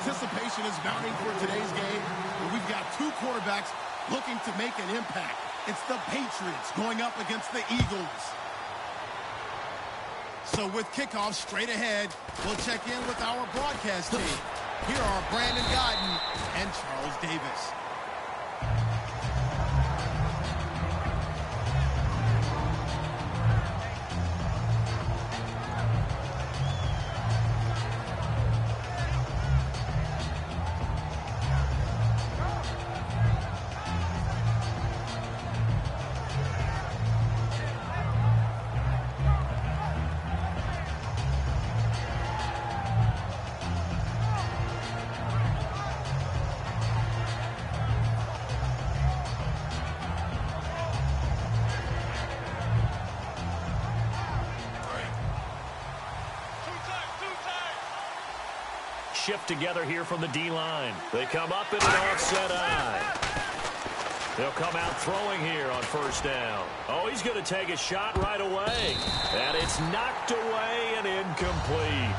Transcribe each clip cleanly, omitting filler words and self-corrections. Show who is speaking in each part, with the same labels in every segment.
Speaker 1: Anticipation is mounting for today's game. We've got two quarterbacks looking to make an impact. It's the Patriots going up against the Eagles. So with kickoff straight ahead, we'll check in with our broadcast team. Here are Brandon Guyton and Charles Davis.
Speaker 2: Shift together here from the D-line. They come up in an offset eye. They'll come out throwing here on first down. Oh, he's going to take a shot right away. And it's knocked away and incomplete.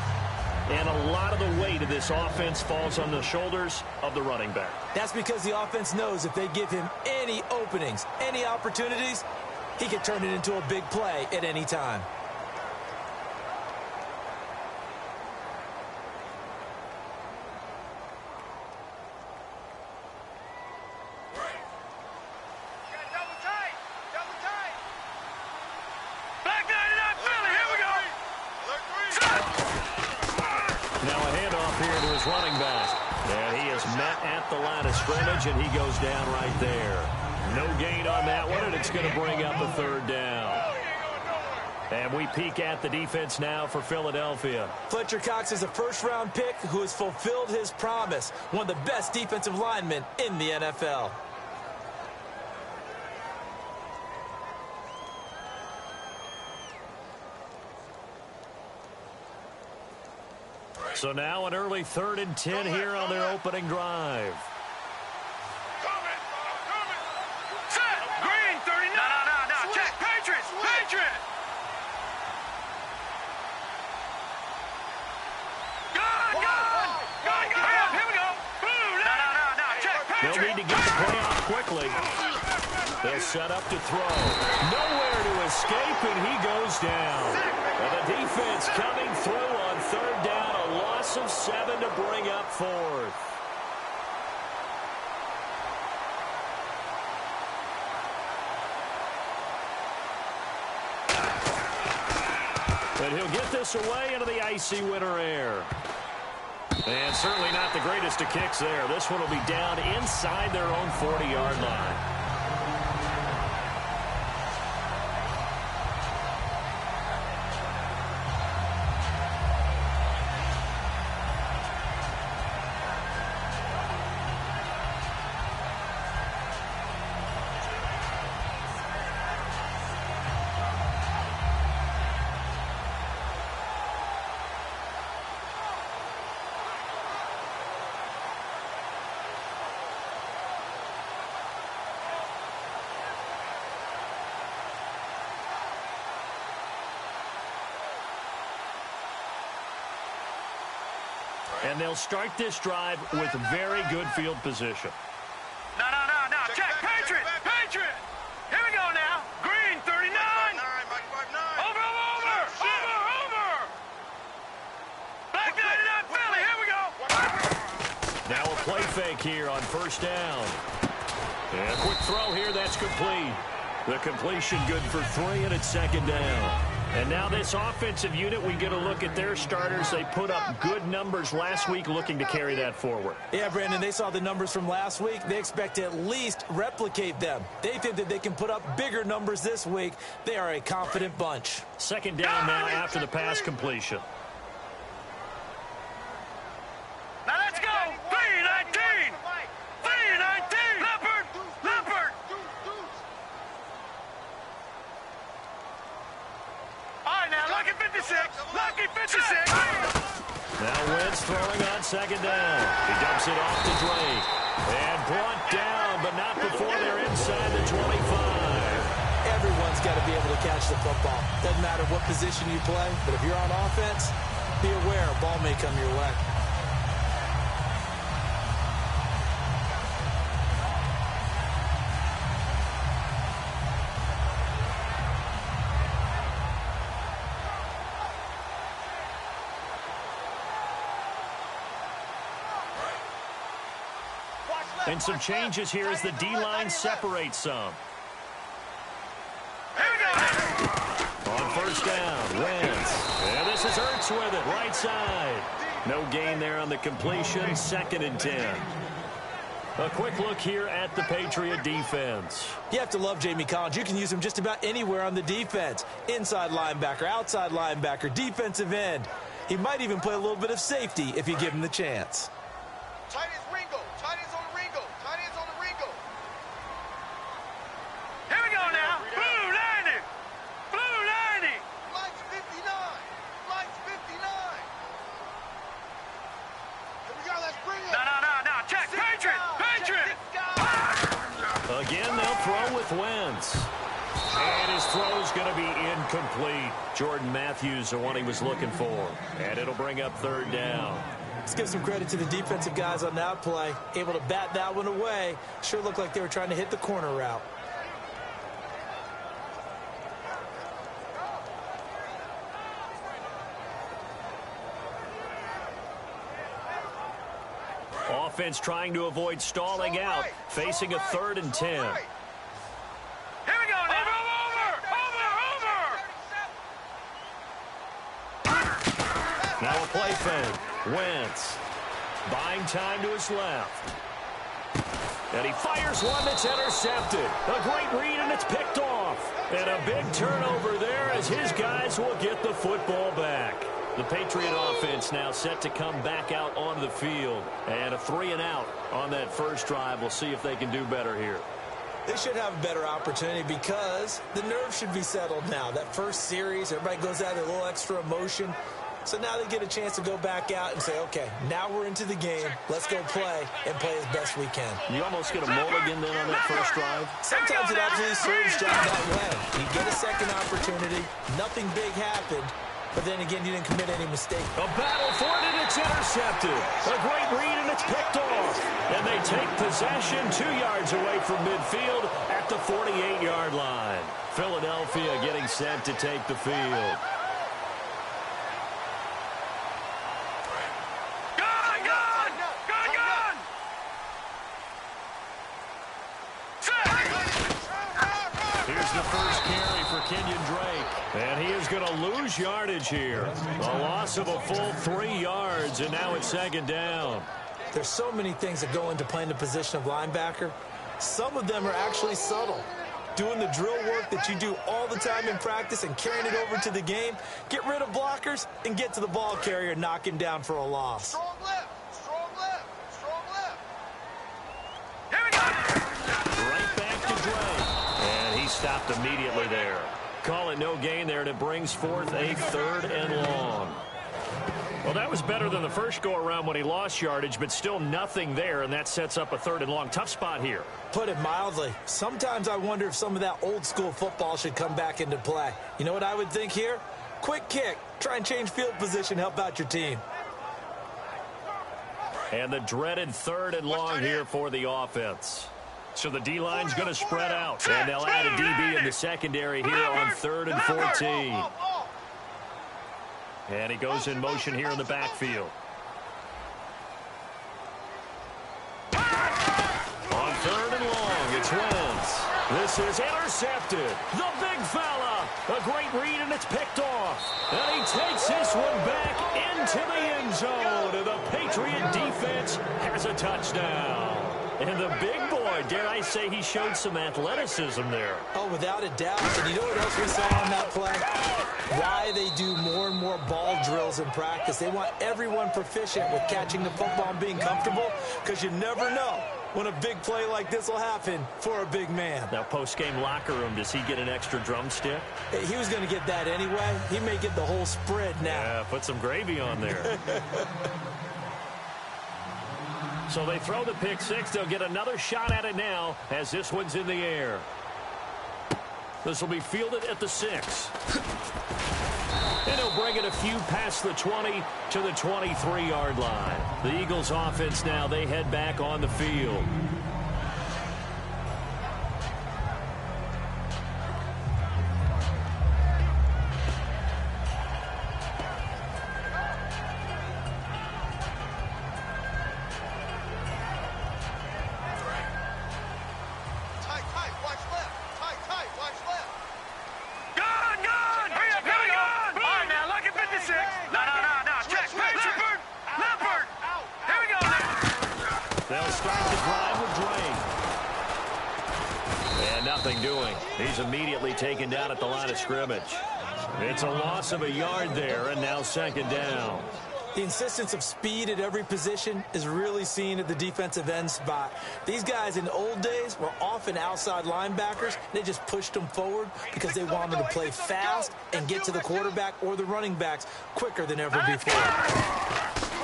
Speaker 2: And a lot of the weight of this offense falls on the shoulders of the running back.
Speaker 3: That's because the offense knows if they give him any openings, any opportunities, he can turn it into a big play at any time.
Speaker 2: Running back, and he is met at the line of scrimmage, and he goes down right there. No gain on that one, and it's going to bring up a third down. And we peek at the defense now for Philadelphia.
Speaker 3: Fletcher Cox is a first-round pick who has fulfilled his promise, one of the best defensive linemen in the NFL.
Speaker 2: So now an early 3rd and 10 here on their opening drive.
Speaker 4: Set! Green, 39! No. Check! Patriots! Patriots! Gun! Here we go! No. Check! Patriots!
Speaker 2: They'll need to get the play off quickly. They'll set up to throw. Nowhere to escape, and he goes down. And the defense coming through on 3rd down. A loss of 7 to bring up 4th. But he'll get this away into the icy winter air. And certainly not the greatest of kicks there. This one will be down inside their own 40-yard line. And they'll start this drive with very good field position.
Speaker 4: No. Check! Patriots! Patriots! Here we go now. Green, 39! Over! Back 99, Philly! Here we go!
Speaker 2: Now a play fake here on first down. And a quick throw here, that's complete. The completion good for 3, and it's 2nd down. And now this offensive unit, we get a look at their starters. They put up good numbers last week, looking to carry that forward.
Speaker 3: Yeah, Brandon, they saw the numbers from last week. They expect to at least replicate them. They think that they can put up bigger numbers this week. They are a confident bunch.
Speaker 2: 2nd down now after the pass completion.
Speaker 4: Now let's go! 3-19! 3-19! Leopard! All right, now, lucky 56! Lucky 56!
Speaker 2: Now Wentz throwing on 2nd down. He dumps it off to Drake. And brought down, but not before they're inside the 25.
Speaker 3: Everyone's got to be able to catch the football. Doesn't matter what position you play, but if you're on offense, be aware a ball may come your way.
Speaker 2: And some changes here as the D-line separates some. On first down, Wentz. And this is Ertz with it, right side. No gain there on the completion, 2nd and 10. A quick look here at the Patriot defense.
Speaker 3: You have to love Jamie Collins. You can use him just about anywhere on the defense. Inside linebacker, outside linebacker, defensive end. He might even play a little bit of safety if you give him the chance.
Speaker 4: Tight ends Ringo. Tight ends on the Ringo. Tight ends on the Ringo. Here we go now. Blue 90. Blue 90. Lights 59. Lights 59. Here we go. Let's bring it. No. Check. Patriot. Patriot.
Speaker 2: Again, they'll throw with Wentz. And his throw is going to be incomplete. Jordan Matthews, the one he was looking for. And it'll bring up 3rd down.
Speaker 3: Let's give some credit to the defensive guys on that play. Able to bat that one away. Sure looked like they were trying to hit the corner route.
Speaker 2: Offense trying to avoid stalling out, facing a 3rd and 10.
Speaker 4: Here we go now. Over.
Speaker 2: Now a play fake. Wentz buying time to his left. And he fires one that's intercepted. A great read, and it's picked off. And a big turnover there as his guys will get the football back. The Patriot offense now set to come back out onto the field. And a 3-and-out on that first drive. We'll see if they can do better here.
Speaker 3: They should have a better opportunity because the nerves should be settled now. That first series, everybody goes out with a little extra emotion. So now they get a chance to go back out and say, okay, now we're into the game. Let's go play and play as best we can.
Speaker 2: You almost get a mulligan then on that first drive.
Speaker 3: Sometimes it absolutely serves job that way. You get a second opportunity. Nothing big happened. But then again, you didn't commit any mistake.
Speaker 2: A battle for it, and it's intercepted. A great read, and it's picked off. And they take possession 2 yards away from midfield at the 48-yard line. Philadelphia getting set to take the field. Here's the first carry for Kenyon Drake. And he is going to lose yardage here. A loss of a full 3 yards, and now it's 2nd down.
Speaker 3: There's so many things that go into playing the position of linebacker. Some of them are actually subtle. Doing the drill work that you do all the time in practice and carrying it over to the game. Get rid of blockers and get to the ball carrier and knock him down for a loss.
Speaker 4: Strong left. Strong left. Strong left. Here we go.
Speaker 2: Right back to Drake. And he stopped immediately there. Call it no gain there, and it brings forth a 3rd and long. Well, that was better than the first go-around when he lost yardage, but still nothing there, and that sets up a 3rd and long. Tough spot here.
Speaker 3: Put it mildly. Sometimes I wonder if some of that old-school football should come back into play. You know what I would think here? Quick kick. Try and change field position. Help out your team.
Speaker 2: And the dreaded 3rd and long here for the offense. So the D-line's going to spread out, and they'll add a DB in the secondary here on 3rd and 14. And he goes in motion here in the backfield. On 3rd and long, it's Wentz. This is intercepted. The big fella. A great read, and it's picked off. And he takes this one back into the end zone. And the Patriot defense has a touchdown. And the big boy, dare I say, he showed some athleticism there.
Speaker 3: Oh, without a doubt. And you know what else we saw on that play? Why they do more and more ball drills in practice. They want everyone proficient with catching the football and being comfortable, because you never know when a big play like this will happen for a big man.
Speaker 2: Now, post-game locker room, does he get an extra drumstick?
Speaker 3: He was going to get that anyway. He may get the whole spread now.
Speaker 2: Yeah, put some gravy on there. So they throw the pick six. They'll get another shot at it now as this one's in the air. This will be fielded at the 6. And he'll bring it a few past the 20 to the 23-yard line. The Eagles offense now, they head back on the field. They'll start the drive with Drake. And nothing doing. He's immediately taken down at the line of scrimmage. It's a loss of a yard there, and now second down.
Speaker 3: The insistence of speed at every position is really seen at the defensive end spot. These guys in the old days were often outside linebackers. They just pushed them forward because they wanted to play fast and get to the quarterback or the running backs quicker than ever before.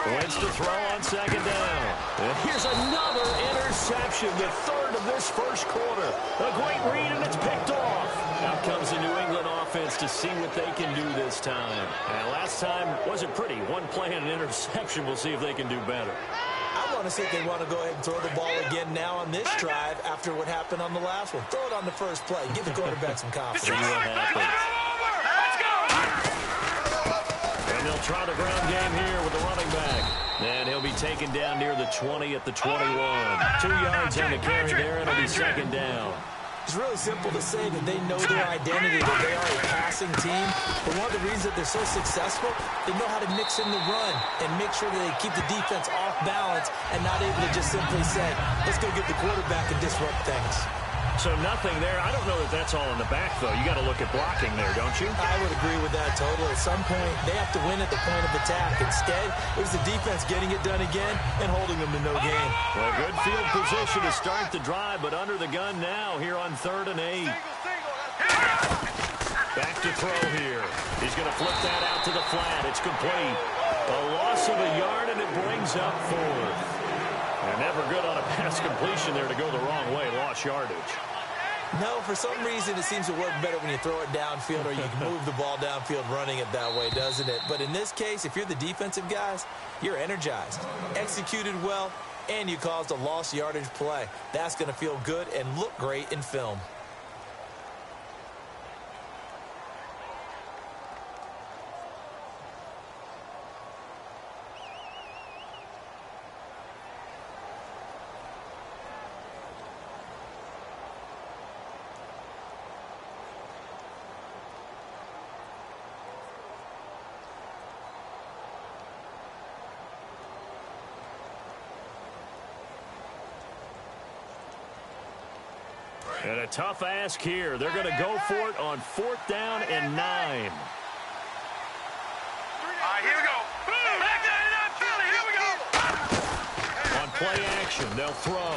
Speaker 2: Wentz to throw on second down. And here's another interception, the third of this first quarter. A great read, and it's picked off. Out comes the New England offense to see what they can do this time. And last time wasn't pretty. One play and an interception. We'll see if they can do better.
Speaker 3: I want to see if they want to go ahead and throw the ball again now on this drive after what happened on the last one. Throw it on the first play. Give the quarterback some confidence.
Speaker 2: See what happens. And they'll try the ground game here with the running back. And he'll be taken down near the 20 at the 21. 2 yards on the carry there, and it'll be second down.
Speaker 3: It's really simple to say that they know their identity, that they are a passing team. But one of the reasons that they're so successful, they know how to mix in the run and make sure that they keep the defense off balance and not able to just simply say, let's go get the quarterback and disrupt things.
Speaker 2: So nothing there. I don't know that that's all in the back, though. You got to look at blocking there, don't you?
Speaker 3: I would agree with that totally. At some point, they have to win at the point of attack. Instead, it was the defense getting it done again and holding them to no gain.
Speaker 2: Well, good field position to start the drive, but under the gun now here on 3rd and 8. Back to throw here. He's going to flip that out to the flat. It's complete. A loss of a yard, and it brings up 4th. And never good on a pass completion there to go the wrong way. Lost yardage.
Speaker 3: No, for some reason it seems to work better when you throw it downfield or you can move the ball downfield running it that way, doesn't it? But in this case, if you're the defensive guys, you're energized, executed well, and you caused a lost yardage play. That's going to feel good and look great in film.
Speaker 2: And a tough ask here. They're going to go for it on 4th down and 9.
Speaker 4: All right, here we go. Back down in that field. Here we go.
Speaker 2: On play action, they'll throw.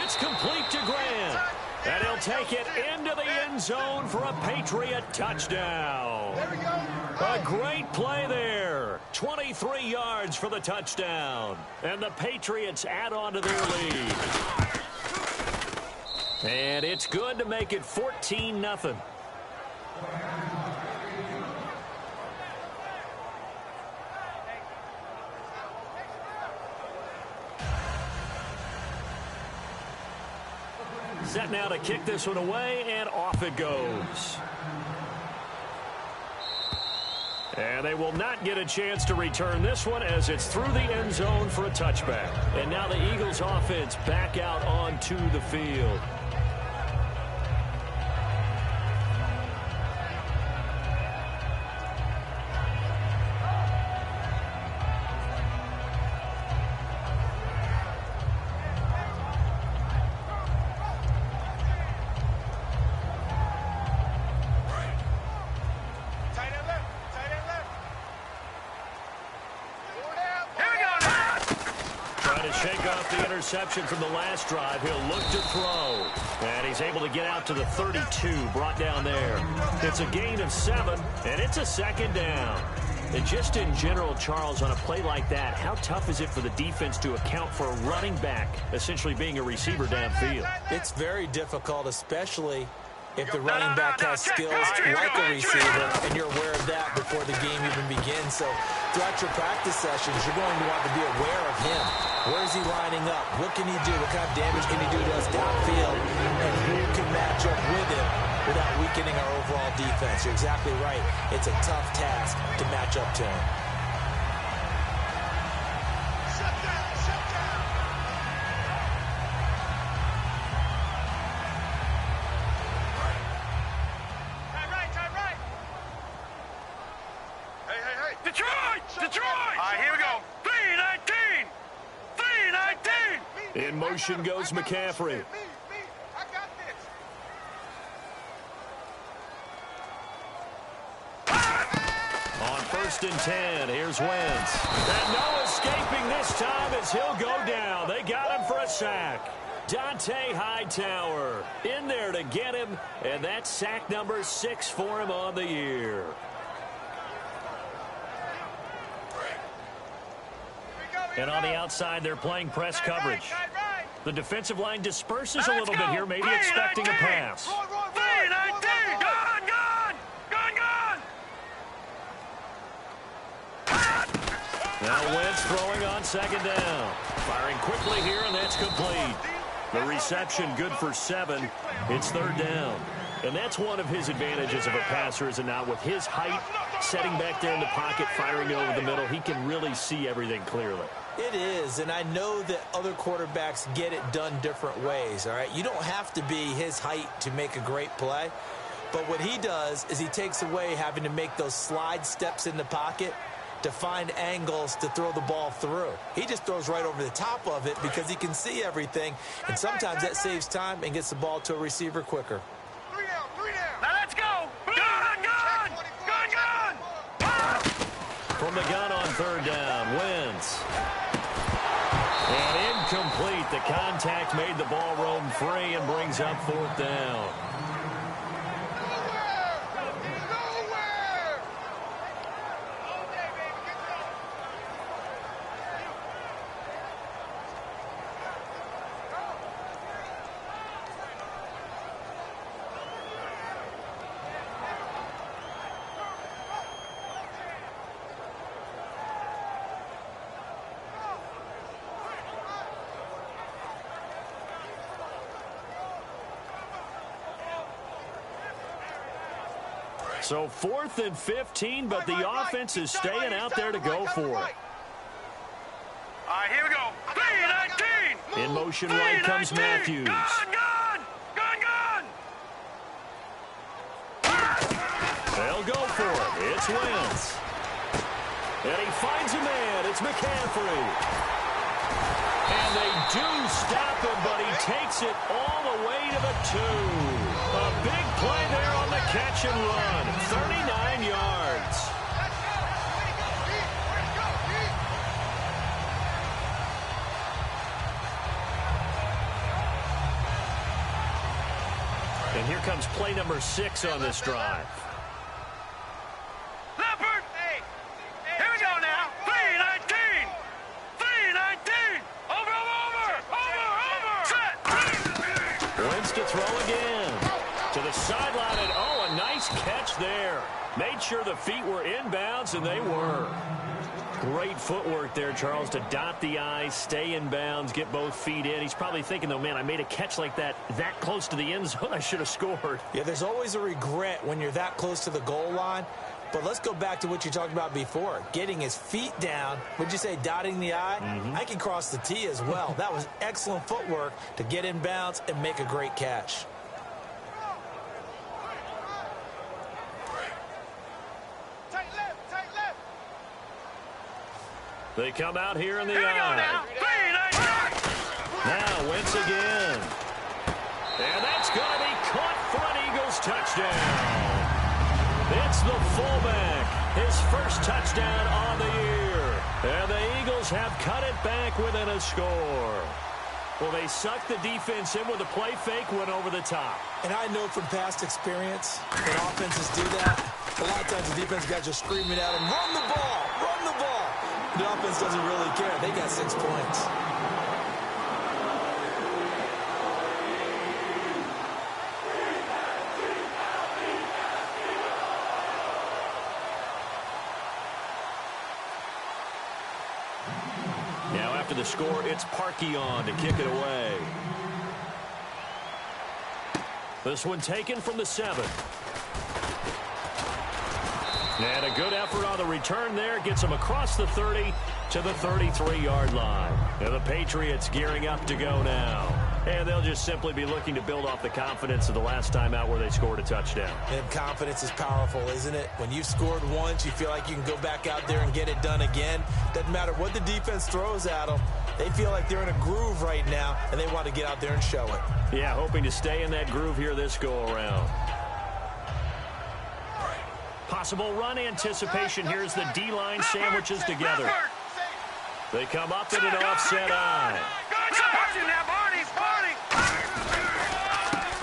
Speaker 2: It's complete to Grant. And he'll take it into the end zone for a Patriot touchdown. A great play there. 23 yards for the touchdown. And the Patriots add on to their lead. And it's good to make it 14-0. Set now to kick this one away, and off it goes. And they will not get a chance to return this one as it's through the end zone for a touchback. And now the Eagles offense back out onto the field. Interception from the last drive. He'll look to throw. And he's able to get out to the 32, brought down there. It's a gain of 7, and it's a second down. And just in general, Charles, on a play like that, how tough is it for the defense to account for a running back essentially being a receiver downfield?
Speaker 3: It's very difficult, especially if the running back has skills like a receiver, and you're aware of that before the game even begins. So throughout your practice sessions, you're going to want to be aware of him. Where is he lining up? What can he do? What kind of damage can he do to us downfield? And who can match up with him without weakening our overall defense? You're exactly right. It's a tough task to match up to him.
Speaker 4: Detroit! All right, here we go. 3-19! 3-19!
Speaker 2: In motion goes McCaffrey. On 1st and 10, here's Wentz. And no escaping this time as he'll go down. They got him for a sack. Dante Hightower in there to get him, and that's sack number 6 for him on the year. And on the outside, they're playing press coverage. The defensive line disperses a little bit here, maybe expecting a pass. Now Wentz throwing on 2nd down. Firing quickly here, and that's complete. The reception good for 7. It's 3rd down. And that's one of his advantages of a passer, is it not? With his height, setting back there in the pocket, firing over the middle, he can really see everything clearly.
Speaker 3: It is, and I know that other quarterbacks get it done different ways, all right? You don't have to be his height to make a great play, but what he does is he takes away having to make those slide steps in the pocket to find angles to throw the ball through. He just throws right over the top of it because he can see everything, and sometimes that saves time and gets the ball to a receiver quicker.
Speaker 4: Now let's go! Gun!
Speaker 2: From the gun on 3rd down, Wentz. And incomplete. The contact made the ball roam free and brings up 4th down. So 4th and 15, but the offense is staying out there to go for it.
Speaker 4: All right, here we go. 3-19.
Speaker 2: In motion right comes Matthews.
Speaker 4: Gun!
Speaker 2: They'll go for it. It's Wentz. And he finds a man. It's McCaffrey. And they do stop him, but he takes it all the way to the 2. A big play there on the catch and run. 39 yards. And here comes play number 6 on this drive.
Speaker 4: Leopard! Here we go now. 3-19. 3-19. Over. Set.
Speaker 2: Wentz to throw again. To the sideline, and oh, a nice catch there. Made sure the feet were inbounds, and they were. Great footwork there, Charles, to dot the I, stay in bounds, get both feet in. He's probably thinking, though, man, I made a catch like that close to the end zone. I should have scored.
Speaker 3: Yeah, there's always a regret when you're that close to the goal line. But let's go back to what you talked about before. Getting his feet down. Would you say dotting the I? I can cross the T as well. That was excellent footwork to get in bounds and make a great catch.
Speaker 2: They come out here in the I. Now Wentz again. And that's going to be caught for an Eagles touchdown. It's the fullback. His first touchdown on the year. And the Eagles have cut it back within a score. Well, they sucked the defense in with a play fake, went over the top.
Speaker 3: And I know from past experience, when offenses do that, a lot of times the defense guys are screaming at them, run the ball, run the ball. The offense doesn't really care. They got 6 points.
Speaker 2: Now after the score, it's Parkey on to kick it away. This one taken from the 7. And a good effort on the return there. Gets him across the 30 to the 33-yard line. And the Patriots gearing up to go now. And they'll just simply be looking to build off the confidence of the last time out where they scored a touchdown.
Speaker 3: And confidence is powerful, isn't it? When you've scored once, you feel like you can go back out there and get it done again. Doesn't matter what the defense throws at them. They feel like they're in a groove right now, and they want to get out there and show it.
Speaker 2: Yeah, hoping to stay in that groove here this go-around. Possible run anticipation. Here's the D-line sandwiches together. They come up in an offset eye.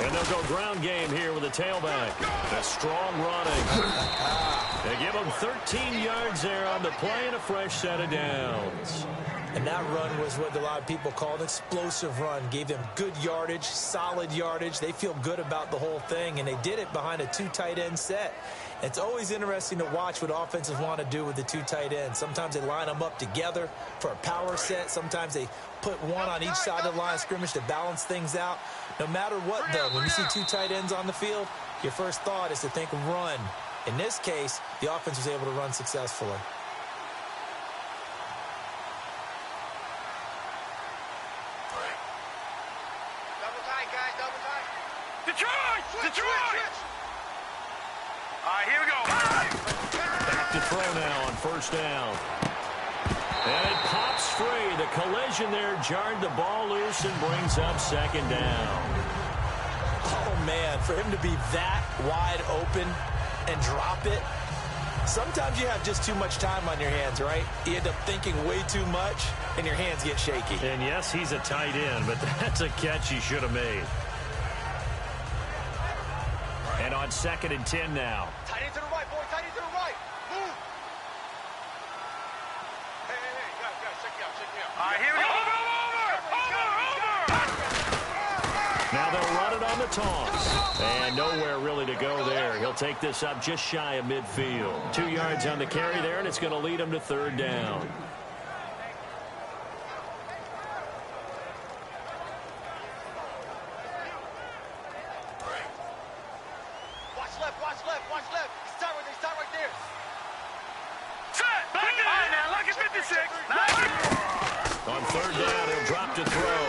Speaker 2: And they'll go ground game here with a tailback. A strong running. They give them 13 yards there on the play and a fresh set of downs.
Speaker 3: And that run was what a lot of people call an explosive run. Gave them good yardage, solid yardage. They feel good about the whole thing, and they did it behind a two tight end set. It's always interesting to watch what offenses want to do with the two tight ends. Sometimes they line them up together for a power set. Sometimes they put one on each side of the line of scrimmage to balance things out. No matter what, though, when you see two tight ends on the field, your first thought is to think run. In this case, the offense was able to run successfully.
Speaker 4: Detroit! All right, here we go.
Speaker 2: Back to throw now on first down. And it pops free. The collision there jarred the ball loose and brings up second down.
Speaker 3: Oh, man, for him to be that wide open and drop it. Sometimes you have just too much time on your hands, right? You end up thinking way too much, and your hands get shaky.
Speaker 2: And, yes, he's a tight end, but that's a catch he should have made. And on 2nd and 10 now.
Speaker 4: Tight end to the right, boy. Tight end to the right. Move. Hey, guys, check me out. All right, here we go. Over.
Speaker 2: Now they'll run it on the toss. And nowhere really to go there. He'll take this up just shy of midfield. 2 yards on the carry there, and it's going to lead him to third down.
Speaker 4: Watch left. He's tight right there. Set. Back in. Now, look at 56.
Speaker 2: On third down, he'll drop to throw.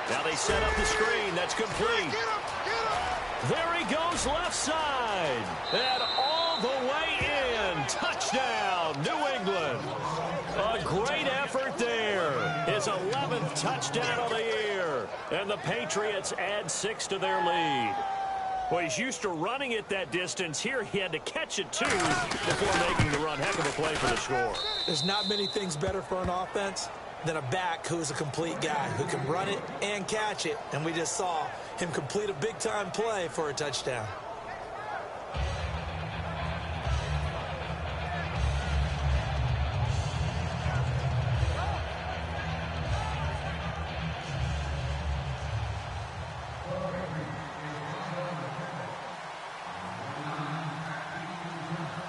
Speaker 2: Now they set up the screen. That's complete.
Speaker 1: Get him.
Speaker 2: There he goes left side. And all the way in. Touchdown, New England. A great effort there. His 11th touchdown of the year. And the Patriots add 6 to their lead. Well, he's used to running it that distance. Here he had to catch it, too, before making the run. Heck of a play for the score.
Speaker 3: There's not many things better for an offense than a back who's a complete guy, who can run it and catch it. And we just saw him complete a big-time play for a touchdown.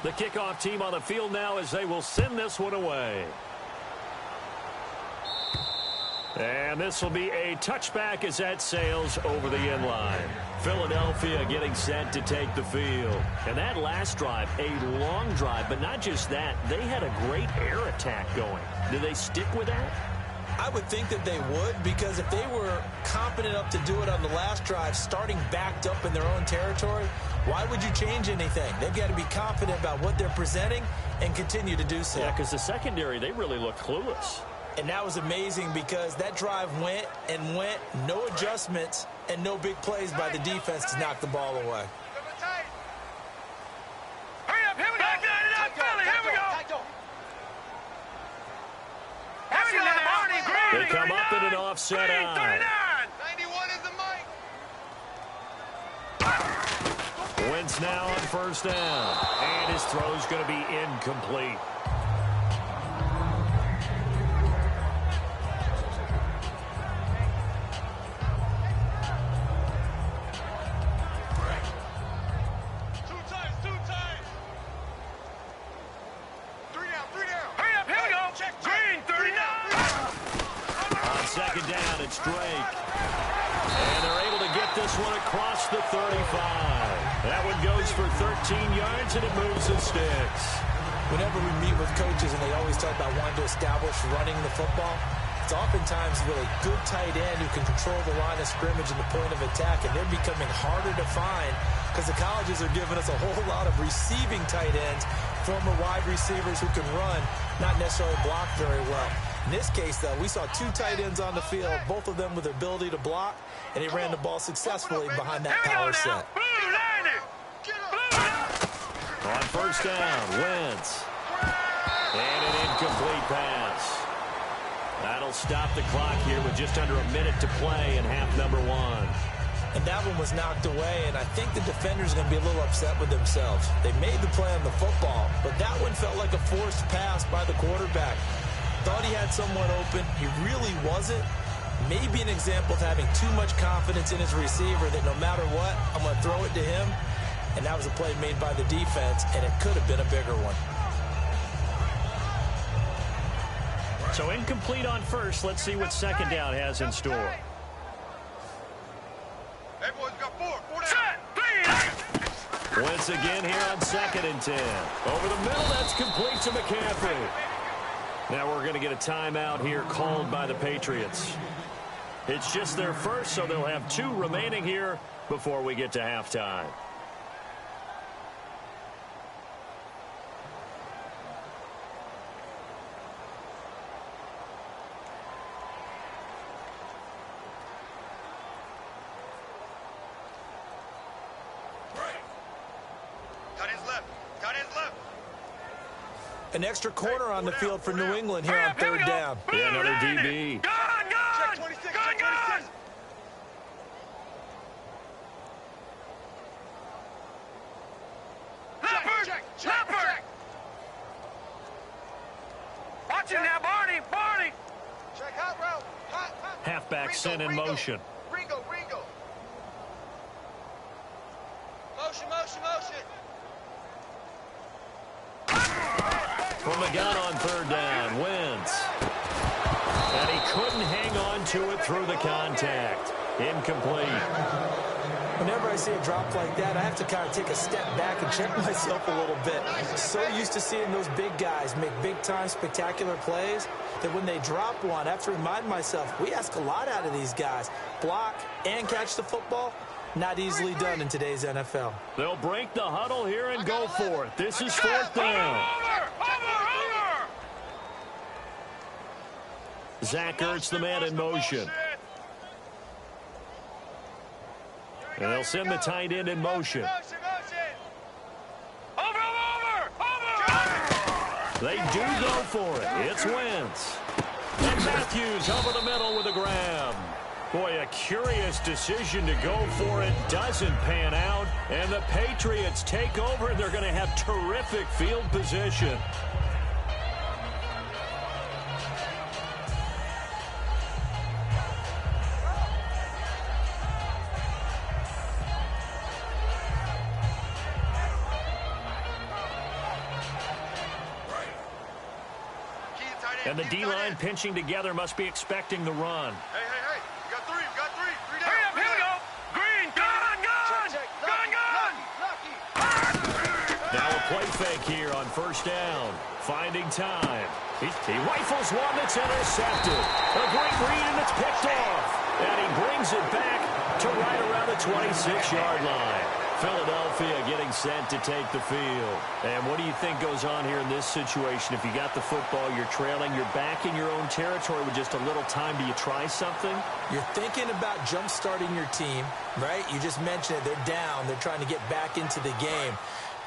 Speaker 2: The kickoff team on the field now as they will send this one away. And this will be a touchback as that sails over the end line. Philadelphia getting set to take the field. And that last drive, a long drive, but not just that. They had a great air attack going. Do they stick with that?
Speaker 3: I would think that they would, because if they were competent enough to do it on the last drive, starting backed up in their own territory, why would you change anything? They've got to be confident about what they're presenting and continue to do so.
Speaker 2: Yeah, because the secondary, they really looked clueless.
Speaker 3: And that was amazing because that drive went and went, no adjustments and no big plays by the defense to knock the ball away.
Speaker 4: Hurry up, here we go. Philly, here we go.
Speaker 2: They come up in an offset eye.
Speaker 4: 91 is the mic.
Speaker 2: Wentz now on first down. And his throw's going to be incomplete.
Speaker 4: Two times. 3 down. Hurry up, here we go. Green, 39.
Speaker 2: On second down, it's Drake. And they're able to get this one across the 35. That one goes for 13 yards, and it moves and sticks.
Speaker 3: Whenever we meet with coaches and they always talk about wanting to establish running the football, it's oftentimes really good tight end who can control the line of scrimmage and the point of attack, and they're becoming harder to find because the colleges are giving us a whole lot of receiving tight ends, former wide receivers who can run, not necessarily block very well. In this case, though, we saw two tight ends on the field, both of them with the ability to block, and he ran the ball successfully behind that power set.
Speaker 2: On first down, Wentz. And an incomplete pass. That'll stop the clock here with just under a minute to play in half number one.
Speaker 3: And that one was knocked away, and I think the defender's going to be a little upset with themselves. They made the play on the football, but that one felt like a forced pass by the quarterback. Thought he had someone open. He really wasn't. Maybe an example of having too much confidence in his receiver that no matter what, I'm going to throw it to him. And that was a play made by the defense, and it could have been a bigger one.
Speaker 2: So incomplete on first. Let's see what second down has in store.
Speaker 4: Everyone's got four down.
Speaker 2: Once again here on 2nd and 10. Over the middle, that's complete to McCaffrey. Now we're going to get a timeout here called by the Patriots. It's just their first, so they'll have 2 remaining here before we get to halftime.
Speaker 3: An extra corner on the field for New England here on 3rd down.
Speaker 2: Yeah, another DB.
Speaker 4: Gun! Check 26, check 26. Leopard! Watch it now, Barney! Check hot route. Hot.
Speaker 2: Halfback sent in motion.
Speaker 4: Ringo. Motion.
Speaker 2: From the gun on 3rd down, Wentz. And he couldn't hang on to it through the contact. Incomplete.
Speaker 3: Whenever I see a drop like that, I have to kind of take a step back and check myself a little bit. So used to seeing those big guys make big-time spectacular plays that when they drop one, I have to remind myself, we ask a lot out of these guys. Block and catch the football, not easily done in today's NFL.
Speaker 2: They'll break the huddle here and go for it. This is 4th down.
Speaker 4: Over!
Speaker 2: Zach Ertz, the man in motion. And they'll send the tight end in motion.
Speaker 4: Over!
Speaker 2: They do go for it. It's Wentz. And Matthews over the middle with a grab. Boy, a curious decision to go for it. Doesn't pan out. And the Patriots take over, and they're going to have terrific field position. And the D-line pinching together must be expecting the run.
Speaker 4: Hey. We got three down. Hurry up, here we go. Green, gun.
Speaker 2: Now a play fake here on 1st down. Finding time. He rifles one that's intercepted. A great read, and it's picked off. And he brings it back to right around the 26-yard line. Philadelphia getting set to take the field. And what do you think goes on here in this situation? If you got the football, you're trailing, you're back in your own territory with just a little time. Do you try something?
Speaker 3: You're thinking about jump-starting your team, right? You just mentioned it. They're down. They're trying to get back into the game.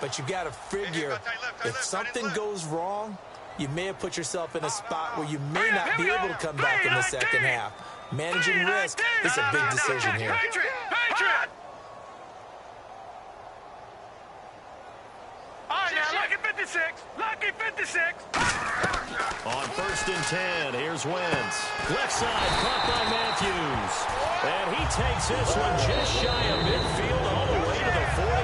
Speaker 3: But you've got to figure if something goes wrong, you may have put yourself in a spot where you may not be able to come back in the second half. Managing risk is a big decision here.
Speaker 4: Patriot! All right, now, lucky 56.
Speaker 2: On 1st and 10, here's Wentz. Left side, caught by Matthews. And he takes this one just shy of midfield all the way to the 49.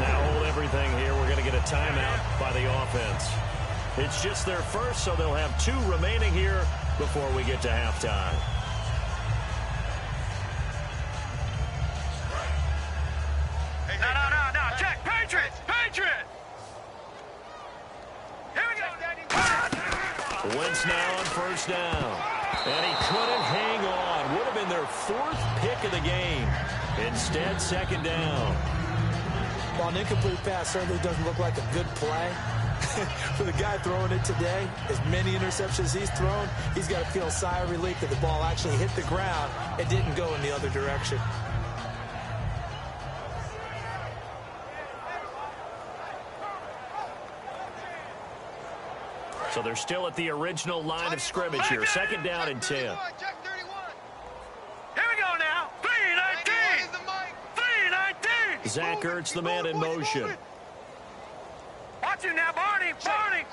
Speaker 2: Now hold everything here. We're going to get a timeout by the offense. It's just their first, so they'll have 2 remaining here before we get to halftime.
Speaker 4: No. Check. Patriots. Here we go.
Speaker 2: Wentz now on 1st down. And he couldn't hang on. Would have been their 4th pick of the game. Instead, 2nd down.
Speaker 3: While an incomplete pass certainly doesn't look like a good play, For the guy throwing it today, as many interceptions he's thrown, he's got to feel a sigh of relief that the ball actually hit the ground and didn't go in the other direction.
Speaker 2: So they're still at the original line of scrimmage here. Second down and 10.
Speaker 4: Here we go now. 3-19. 3-19.
Speaker 2: Zach Ertz, the man in motion.
Speaker 4: Watch him now, Barney. Barney.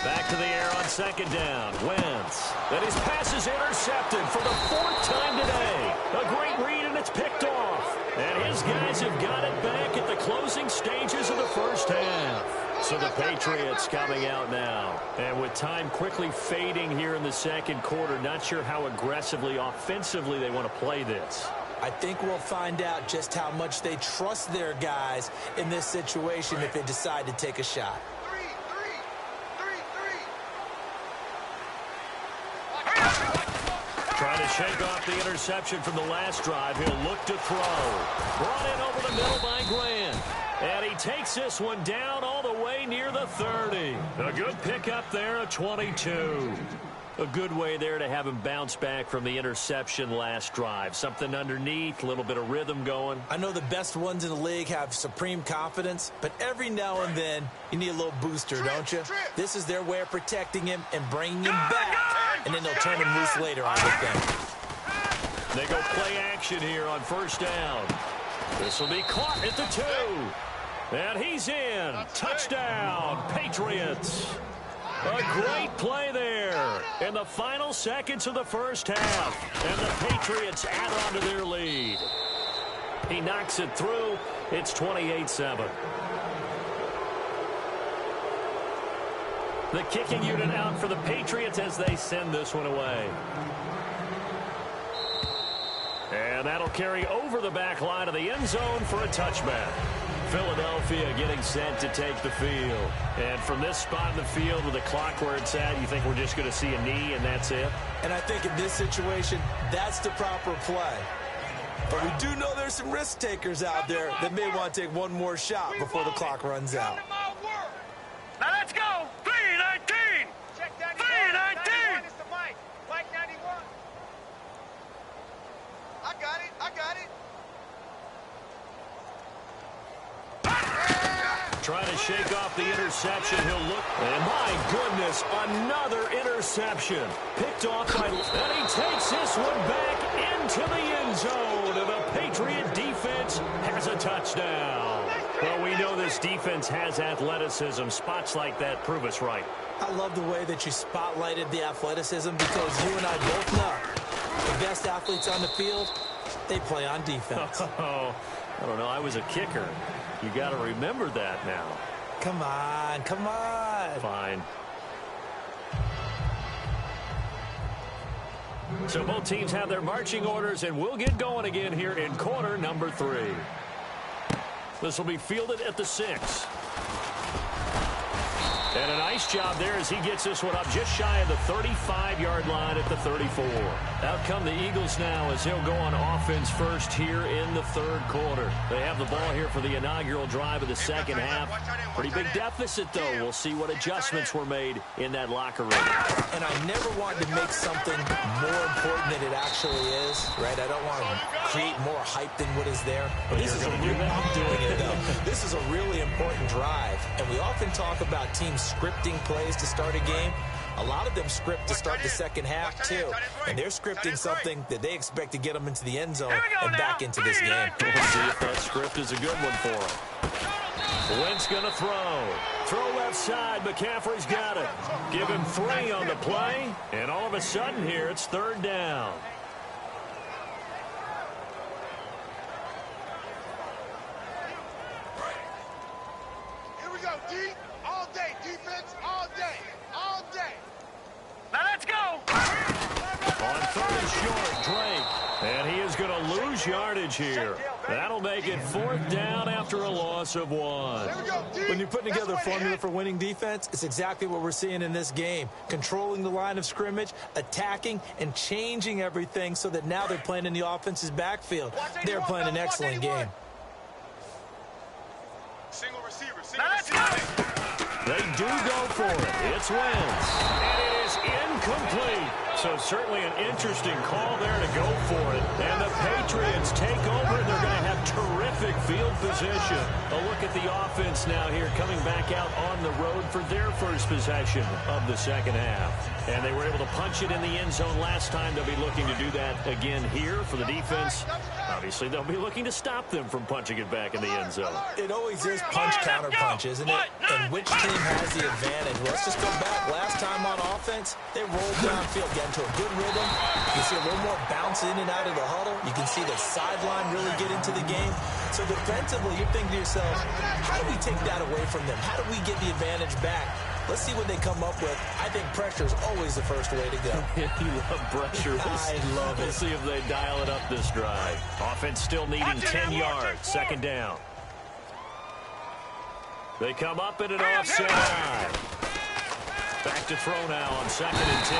Speaker 2: Back to the air on second down. Wentz. And his pass is intercepted for the fourth time today. A great read, and it's picked off. And his guys have got it back at the closing stages of the first half. So the Patriots coming out now. And with time quickly fading here in the second quarter, not sure how aggressively, offensively they want to play this.
Speaker 3: I think we'll find out just how much they trust their guys in this situation if they decide to take a shot.
Speaker 2: Trying to shake off the interception from the last drive. He'll look to throw. Brought in over the middle by Grant. And he takes this one down all the way near the 30. A good pickup there, a 22. A good way there to have him bounce back from the interception last drive. Something underneath, a little bit of rhythm going.
Speaker 3: I know the best ones in the league have supreme confidence, but every now and then you need a little booster, don't you? This is their way of protecting him and bringing him back, and then they'll turn him loose later, I would think.
Speaker 2: They go play action here on first down. This will be caught at the 2. And he's in. Touchdown, Patriots. A great play there in the final seconds of the first half. And the Patriots add on to their lead. He knocks it through. It's 28-7. The kicking unit out for the Patriots as they send this one away. And that'll carry over the back line of the end zone for a touchback. Philadelphia getting set to take the field. And from this spot in the field with the clock where it's at, you think we're just going to see a knee and that's it?
Speaker 3: And I think in this situation, that's the proper play. But we do know there's some risk takers out there that may want to take one more shot before the clock runs out.
Speaker 4: Now let's go. 3-19. 3-19. Mike 91. I got it. I got it.
Speaker 2: Trying to shake off the interception. He'll look. And my goodness, another interception. Picked off by... And he takes this one back into the end zone. And the Patriot defense has a touchdown. Well, we know this defense has athleticism. Spots like that prove us right.
Speaker 3: I love the way that you spotlighted the athleticism because you and I both know the best athletes on the field, they play on defense.
Speaker 2: Oh, I don't know. I was a kicker. You got to remember that now.
Speaker 3: Come on, come on.
Speaker 2: Fine. So both teams have their marching orders, and we'll get going again here in quarter number 3. This will be fielded at the 6. And a nice job there as he gets this one up just shy of the 35-yard line at the 34. Out come the Eagles now as he'll go on offense first here in the third quarter. They have the ball here for the inaugural drive of the second half. Pretty big deficit, though. We'll see what adjustments were made in that locker room.
Speaker 3: And I never wanted to make something more important than it actually is, right? I don't want to create more hype than what is there. But this is I'm doing it, though. This is a really important drive. And we often talk about teams scripting plays to start a game. A lot of them script to start the second half, too. And they're scripting something that they expect to get them into the end zone and back into this game.
Speaker 2: We'll see if that script is a good one for him. Wentz going to throw. Throw left side. McCaffrey's got it. Give him 3 on the play. And all of a sudden here, it's third down.
Speaker 4: Here we go, D. All day. Defense all day. All day. Now let's go.
Speaker 2: On third and short, Drake. And he is going to lose yardage here. That'll make it fourth down after a loss of 1.
Speaker 3: When you're putting together a formula for winning defense, it's exactly what we're seeing in this game. Controlling the line of scrimmage, attacking, and changing everything so that now they're playing in the offense's backfield. They're playing an excellent game.
Speaker 4: Single receiver. Single receiver.
Speaker 2: They do go for it. It's Wentz. And it is incomplete. So certainly an interesting call there to go for it. And the Patriots take over, and they're going to have terrific field position. A look at the offense now here, coming back out on the road for their first possession of the second half. And they were able to punch it in the end zone last time. They'll be looking to do that again here for the defense. Obviously, they'll be looking to stop them from punching it back in the end zone.
Speaker 3: It always is punch-counter-punch, isn't it? And which team has the advantage? Well, let's just go back. Last time on offense, they rolled downfield, get into a good rhythm. You can see a little more bounce in and out of the huddle. You can see the sideline really get into the game. So defensively, you're thinking to yourself, how do we take that away from them? How do we get the advantage back? Let's see what they come up with. I think pressure is always the first way to go.
Speaker 2: You love pressure.
Speaker 3: I love it.
Speaker 2: We'll see if they dial it up this drive. Offense still needing 10 yards. Second down. They come up in an offside. Back to throw now on 2nd and 10.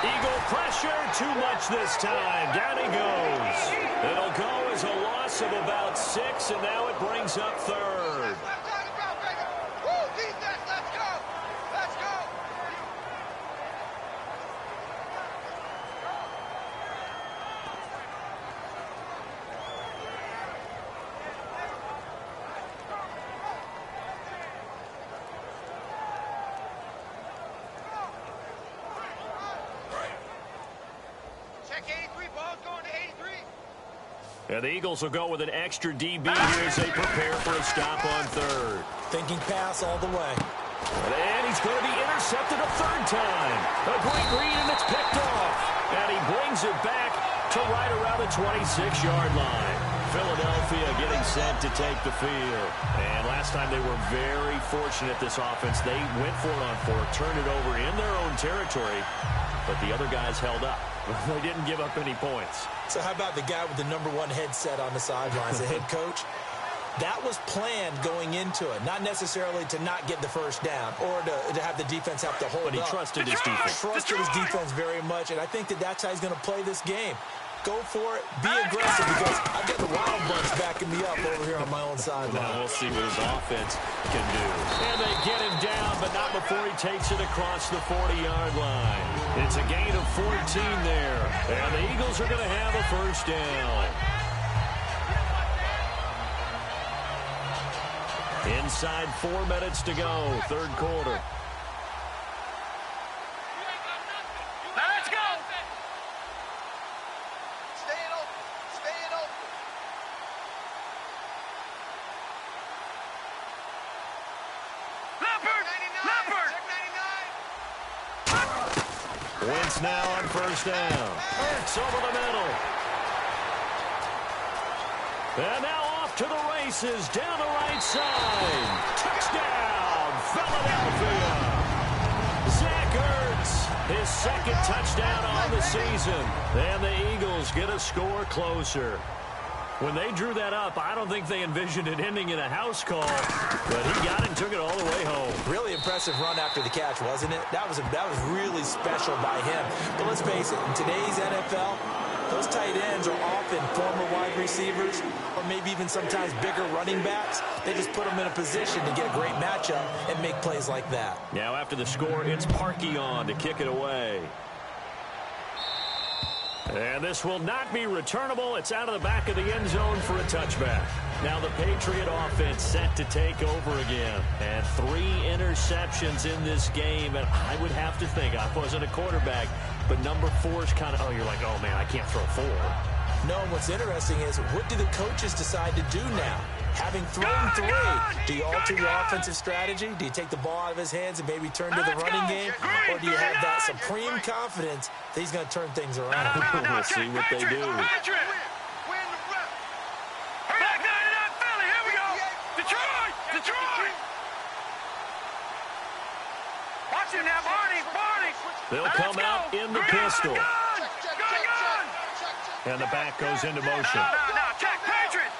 Speaker 2: Eagle pressure, too much this time. Down he goes. It'll go as a loss of about 6, and now it brings up 3rd. And the Eagles will go with an extra DB here as they prepare for a stop on 3rd.
Speaker 3: Thinking pass all the way.
Speaker 2: And he's going to be intercepted a 3rd time. A great read, and it's picked off. And he brings it back to right around the 26-yard line. Philadelphia getting set to take the field. And last time they were very fortunate, this offense. They went for it on 4th, turned it over in their own territory, but the other guys held up. They didn't give up any points.
Speaker 3: So how about the guy with the #1 headset on the sidelines, the head coach? That was planned going into it, not necessarily to not get the first down or to have the defense have to hold up.
Speaker 2: But he trusted his defense.
Speaker 3: Trusted his defense very much, and I think that's how he's going to play this game. Go for it, be aggressive, because I've got the Wild Bunch backing me up over here on my own sideline.
Speaker 2: Now we'll see what his offense can do. And they get him down, but not before he takes it across the 40-yard line. It's a gain of 14 there, and the Eagles are going to have a first down. Inside 4 minutes to go, 3rd quarter.
Speaker 4: Let's go.
Speaker 2: Wentz now on first down. Hurts over the middle. And now off to the races down the right side. Touchdown, Philadelphia. Zach Ertz, his 2nd touchdown on the season. And the Eagles get a score closer. When they drew that up, I don't think they envisioned it ending in a house call, but he got it and took it all the way home.
Speaker 3: Really impressive run after the catch, wasn't it? That was really special by him. But let's face it, in today's NFL, those tight ends are often former wide receivers or maybe even sometimes bigger running backs. They just put them in a position to get a great matchup and make plays like that.
Speaker 2: Now after the score, it's Parkey on to kick it away. And this will not be returnable. It's out of the back of the end zone for a touchback. Now the Patriot offense set to take over again. And 3 interceptions in this game. And I would have to think, I wasn't a quarterback, but number 4 is kind of, oh, you're like, oh, man, I can't throw 4.
Speaker 3: No, what's interesting is, what do the coaches decide to do now? Having thrown 3, do you alter your offensive strategy? Do you take the ball out of his hands and maybe turn to the running game? Or do you have that supreme confidence that he's going to turn things around?
Speaker 2: We'll see what they do.
Speaker 4: Back 99 Philly, here we go. Detroit. Watch it now, Barney.
Speaker 2: They'll come out in the pistol.
Speaker 4: Gun.
Speaker 2: And the back goes into motion.
Speaker 4: Now, check, Patriot.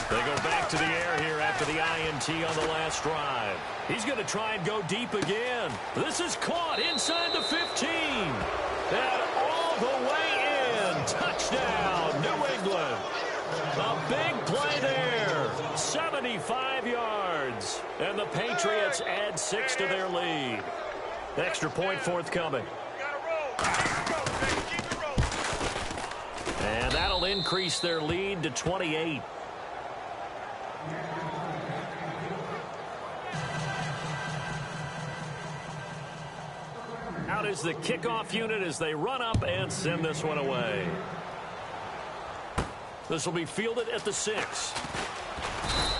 Speaker 2: They go back to the air here after the INT on the last drive. He's going to try and go deep again. This is caught inside the 15. And all the way in. Touchdown, New England. A big play there. 75 yards. And the Patriots add 6 to their lead. Extra point forthcoming. And that'll increase their lead to 28. Out is the kickoff unit as they run up and send this one away. This will be fielded at the 6.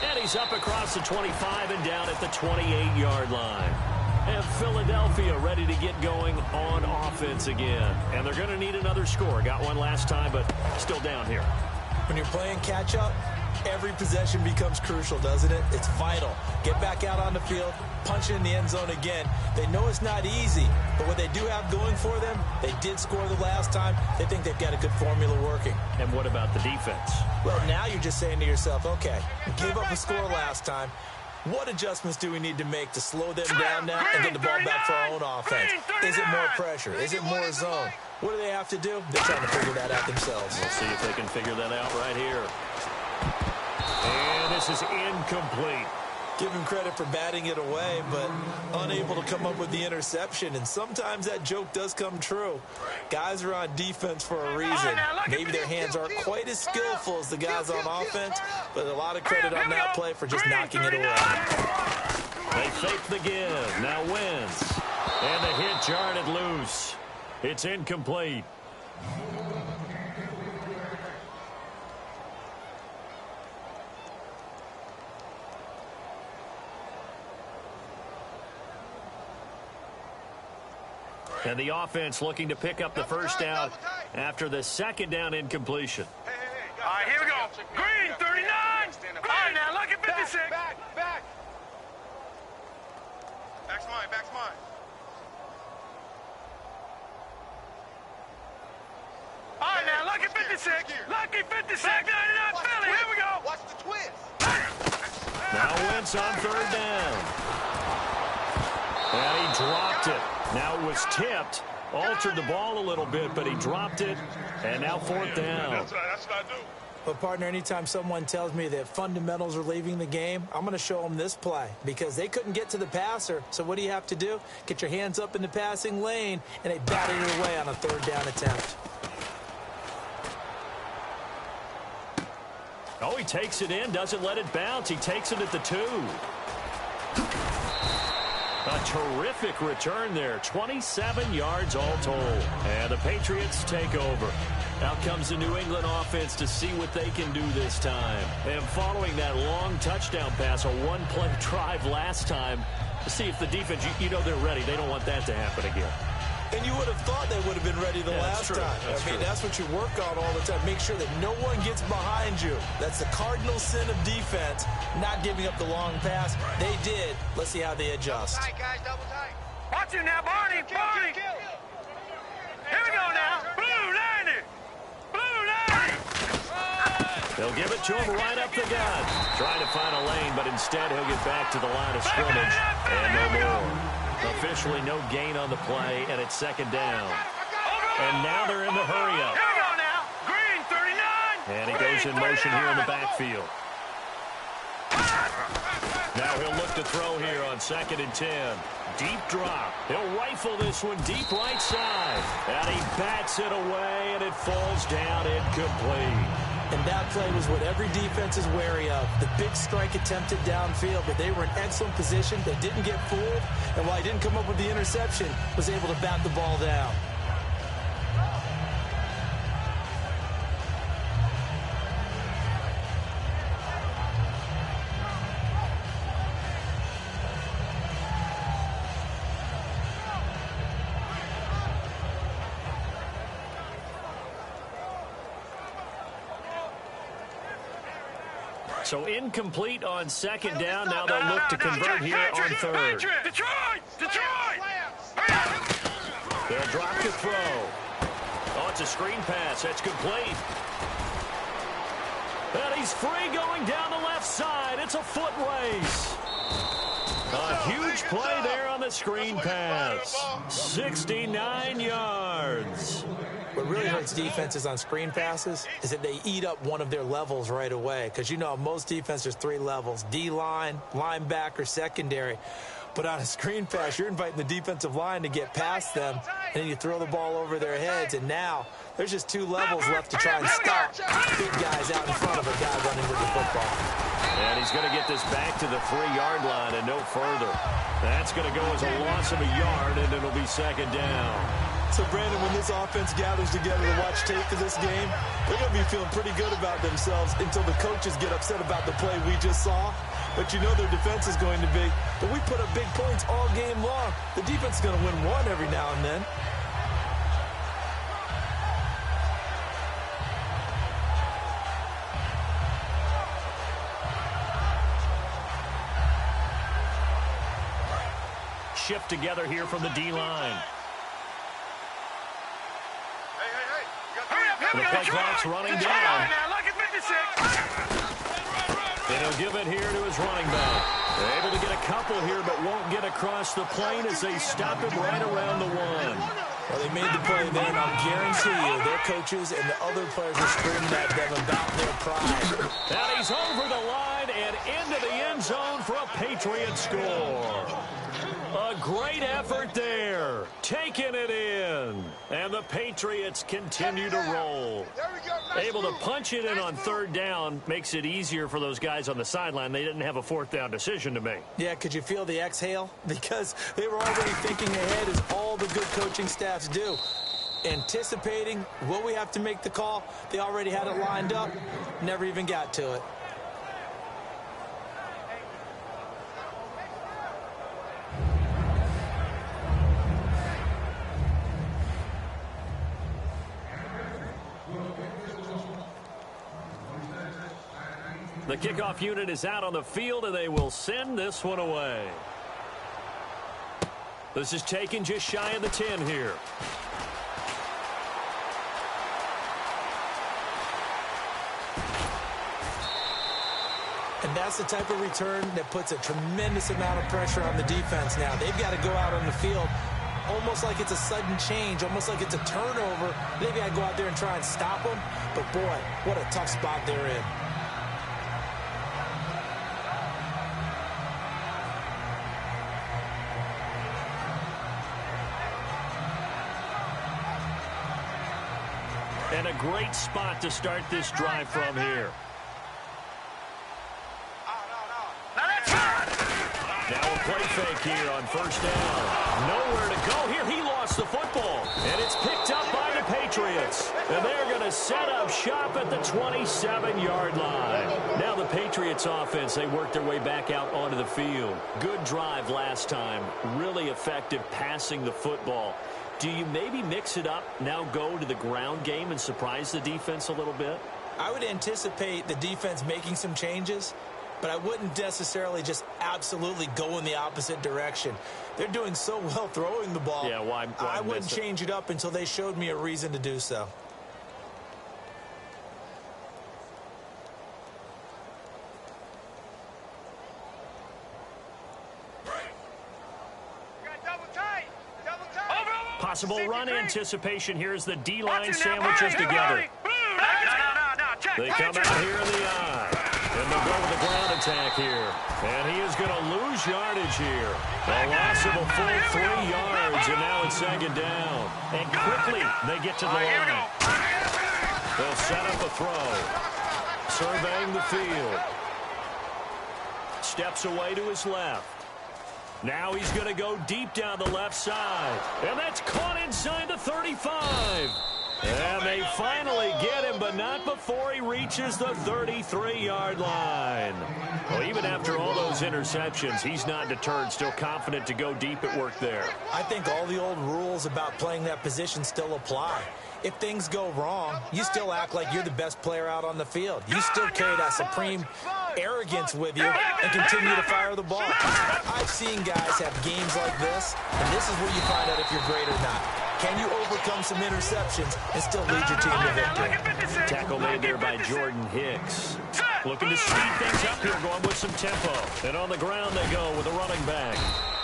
Speaker 2: And he's up across the 25 and down at the 28-yard line. And Philadelphia ready to get going on offense again. And they're going to need another score. Got one last time, but still down here.
Speaker 3: When you're playing catch-up, every possession becomes crucial, doesn't it? It's vital. Get back out on the field, punch it in the end zone again. They know it's not easy, but what they do have going for them, they did score the last time. They think they've got a good formula working.
Speaker 2: And what about the defense?
Speaker 3: Well, now you're just saying to yourself, okay, we gave up a score last time. What adjustments do we need to make to slow them down now and get the ball back for our own offense? Is it more pressure? Is it more zone? What do they have to do? They're trying to figure that out themselves.
Speaker 2: We'll see if they can figure that out right here. And this is incomplete.
Speaker 3: Give him credit for batting it away, but unable to come up with the interception. And sometimes that joke does come true. Guys are on defense for a reason. Maybe their hands aren't quite as skillful as the guys on offense, but a lot of credit on that play for just knocking it away.
Speaker 2: They fake the give. Now wins. And the hit jarred it loose. It's incomplete. And the offense looking to pick up the first down after the second down incompletion.
Speaker 4: All right, here we go. Green, 39. All right, now, look at 56. Back. Back's mine. All right, now, look at 56. Lucky 56. 99 Philly. Here we go. Watch the twist.
Speaker 2: Now Wentz on third down. And he dropped it. Now it was tipped, altered the ball a little bit, but he dropped it, and now fourth down.
Speaker 4: That's what I do.
Speaker 3: But, partner, anytime someone tells me that fundamentals are leaving the game, I'm going to show them this play because they couldn't get to the passer. So what do you have to do? Get your hands up in the passing lane, and they batted it away on a third down attempt.
Speaker 2: Oh, he takes it in, doesn't let it bounce. He takes it at the 2. A terrific return there, 27 yards all told. And the Patriots take over. Out comes the New England offense to see what they can do this time. And following that long touchdown pass, a one-play drive last time, to see if the defense, you know they're ready. They don't want that to happen again.
Speaker 3: And you would have thought they would have been ready the last time. I mean, that's what you work on all the time. Make sure that no one gets behind you. That's the cardinal sin of defense, not giving up the long pass. They did. Let's see how they adjust.
Speaker 4: Double tight, guys, double tight. Watch it now, Barney. Here we go now. Blue 90. Blue 90.
Speaker 2: They'll give it to him right up the gut. Trying to find a lane, but instead he'll get back to the line of scrimmage. And no more. Officially no gain on the play, and it's second down. And now they're in the hurry-up.
Speaker 4: Here we go now. Green, 39.
Speaker 2: And he goes in motion here in the backfield. Now he'll look to throw here on 2nd and 10. Deep drop. He'll rifle this one deep right side. And he bats it away, and it falls down incomplete.
Speaker 3: And that play was what every defense is wary of. The big strike attempted downfield, but they were in excellent position. They didn't get fooled. And while he didn't come up with the interception, was able to bat the ball down.
Speaker 2: So incomplete on 2nd down. Now they'll look to convert here on 3rd.
Speaker 4: Detroit!
Speaker 2: They'll drop to throw. Oh, it's a screen pass. That's complete. And he's free going down the left side. It's a foot race. A huge play there on the screen pass. 69 yards.
Speaker 3: What really hurts defenses on screen passes is that they eat up one of their levels right away. Because, you know, most defense, there's 3 levels: D-line, linebacker, secondary. But on a screen pass, you're inviting the defensive line to get past them, and then you throw the ball over their heads, and now there's just 2 levels left to try and stop big guys out in front of a guy running with the football.
Speaker 2: And he's going to get this back to the 3-yard line and no further. That's going to go as a loss of a yard, and it'll be second down.
Speaker 3: So, Brandon, when this offense gathers together to watch tape for this game, they're going to be feeling pretty good about themselves until the coaches get upset about the play we just saw. But you know their defense is going to be. But we put up big points all game long. The defense is going to win one every now and then.
Speaker 2: Shift together here from the D-line. The play clock's running down. And he'll give it here to his running back. They're able to get a couple here, but won't get across the plane as they stop him right around the 1.
Speaker 3: Well, they made the play there, and I'll guarantee you their coaches and the other players are screaming at them about their pride.
Speaker 2: And he's over the line and into the end zone for a Patriot score. A great effort there, taking it in, and the Patriots continue to roll. Able to punch it in on 3rd down makes it easier for those guys on the sideline. They didn't have a 4th down decision to make.
Speaker 3: Yeah, could you feel the exhale? Because they were already thinking ahead, as all the good coaching staffs do. Anticipating, will we have to make the call? They already had it lined up, never even got to it.
Speaker 2: The kickoff unit is out on the field, and they will send this one away. This is taken just shy of the 10 here.
Speaker 3: And that's the type of return that puts a tremendous amount of pressure on the defense now. They've got to go out on the field almost like it's a sudden change, almost like it's a turnover. They've got to go out there and try and stop them. But, boy, what a tough spot they're in.
Speaker 2: And a great spot to start this drive from here. Now a play fake here on 1st down. Nowhere to go here. He lost the football. And it's picked up by the Patriots. And they're going to set up shop at the 27-yard line. Now the Patriots offense, they work their way back out onto the field. Good drive last time. Really effective passing the football. Do you maybe mix it up, now go to the ground game and surprise the defense a little bit?
Speaker 3: I would anticipate the defense making some changes, but I wouldn't necessarily just absolutely go in the opposite direction. They're doing so well throwing the ball.
Speaker 2: Yeah, why
Speaker 3: I wouldn't change it up until they showed me a reason to do so.
Speaker 2: Possible run anticipation here as the D-line sandwiches together. They come out here in the eye. And they'll go with the ground attack here. And he is going to lose yardage here. A loss of a full 3 yards, and now it's 2nd down. And quickly they get to the line. They'll set up a throw. Surveying the field. Steps away to his left. Now he's going to go deep down the left side. And that's caught inside the 35. And they finally get him, but not before he reaches the 33-yard line. Well, even after all those interceptions, he's not deterred, still confident to go deep at work there.
Speaker 3: I think all the old rules about playing that position still apply. If things go wrong, you still act like you're the best player out on the field. You still carry that supreme arrogance with you and continue to fire the ball. I've seen guys have games like this, and this is where you find out if you're great or not. Can you overcome some interceptions and still lead your team to victory?
Speaker 2: Tackle made there by Jordan Hicks. Looking to speed things up here, going with some tempo. And on the ground they go with a running back.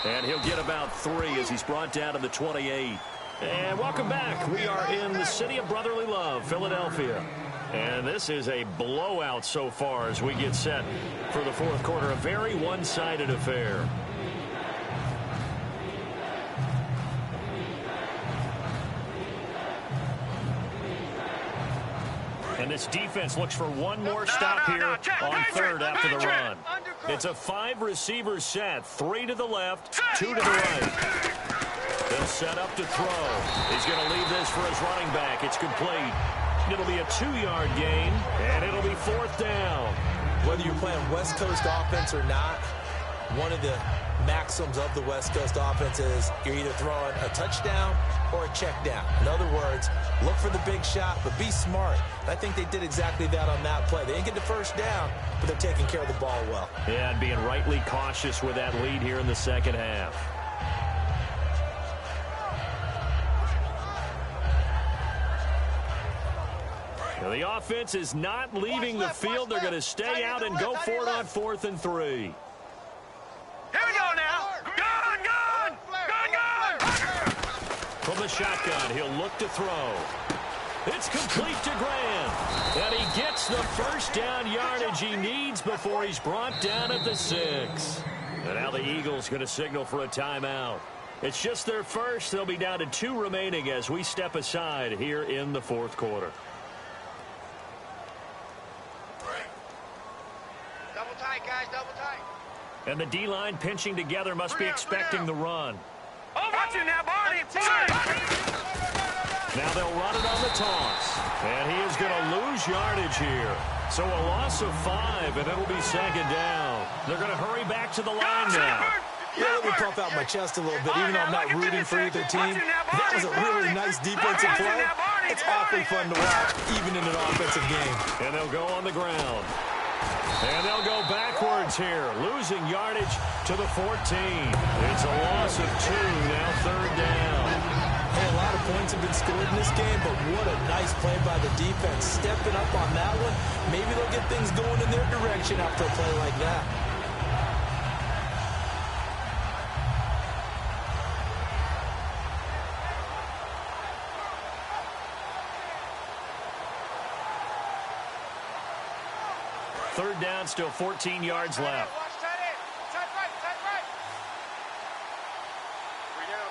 Speaker 2: And he'll get about 3 as he's brought down to the 28. And welcome back. We are in the city of brotherly love, Philadelphia. And this is a blowout so far as we get set for the fourth quarter. A very one-sided affair. And this defense looks for one more stop here on third after the run. It's a 5-receiver set. 3 to the left, 2 to the right. They'll set up to throw. He's going to leave this for his running back. It's complete. It'll be a 2-yard gain, and it'll be fourth down.
Speaker 3: Whether you're playing West Coast offense or not, one of the maxims of the West Coast offense is you're either throwing a touchdown or a check down. In other words, look for the big shot, but be smart. I think they did exactly that on that play. They didn't get the first down, but they're taking care of the ball well.
Speaker 2: Yeah, and being rightly cautious with that lead here in the second half. Now, the offense is not leaving the field. They're going to stay out and go for it on 4th and 3.
Speaker 4: Here we go now. Gun!
Speaker 2: From the shotgun, he'll look to throw. It's complete to Graham. And he gets the first down yardage he needs before he's brought down at the 6. And now the Eagles going to signal for a timeout. It's just their first. They'll be down to 2 remaining as we step aside here in the fourth quarter.
Speaker 4: Double tight, guys, double tight.
Speaker 2: And the D-line pinching together must be expecting the run.
Speaker 4: Watch it now, Barney.
Speaker 2: Now they'll run it on the toss. And he is going to lose yardage here. So a loss of 5, and it'll be second down. They're going to hurry back to the line now.
Speaker 3: Yeah, let me pump out my chest a little bit, even though I'm not rooting for either team. That was a really nice defensive play. It's awfully fun to watch, even in an offensive game.
Speaker 2: And they'll go on the ground. And they'll go backwards here, losing yardage to the 14. It's a loss of 2, now third down.
Speaker 3: Hey, a lot of points have been scored in this game, but what a nice play by the defense. Stepping up on that one, maybe they'll get things going in their direction after a play like that.
Speaker 2: Third down, still 14 yards left.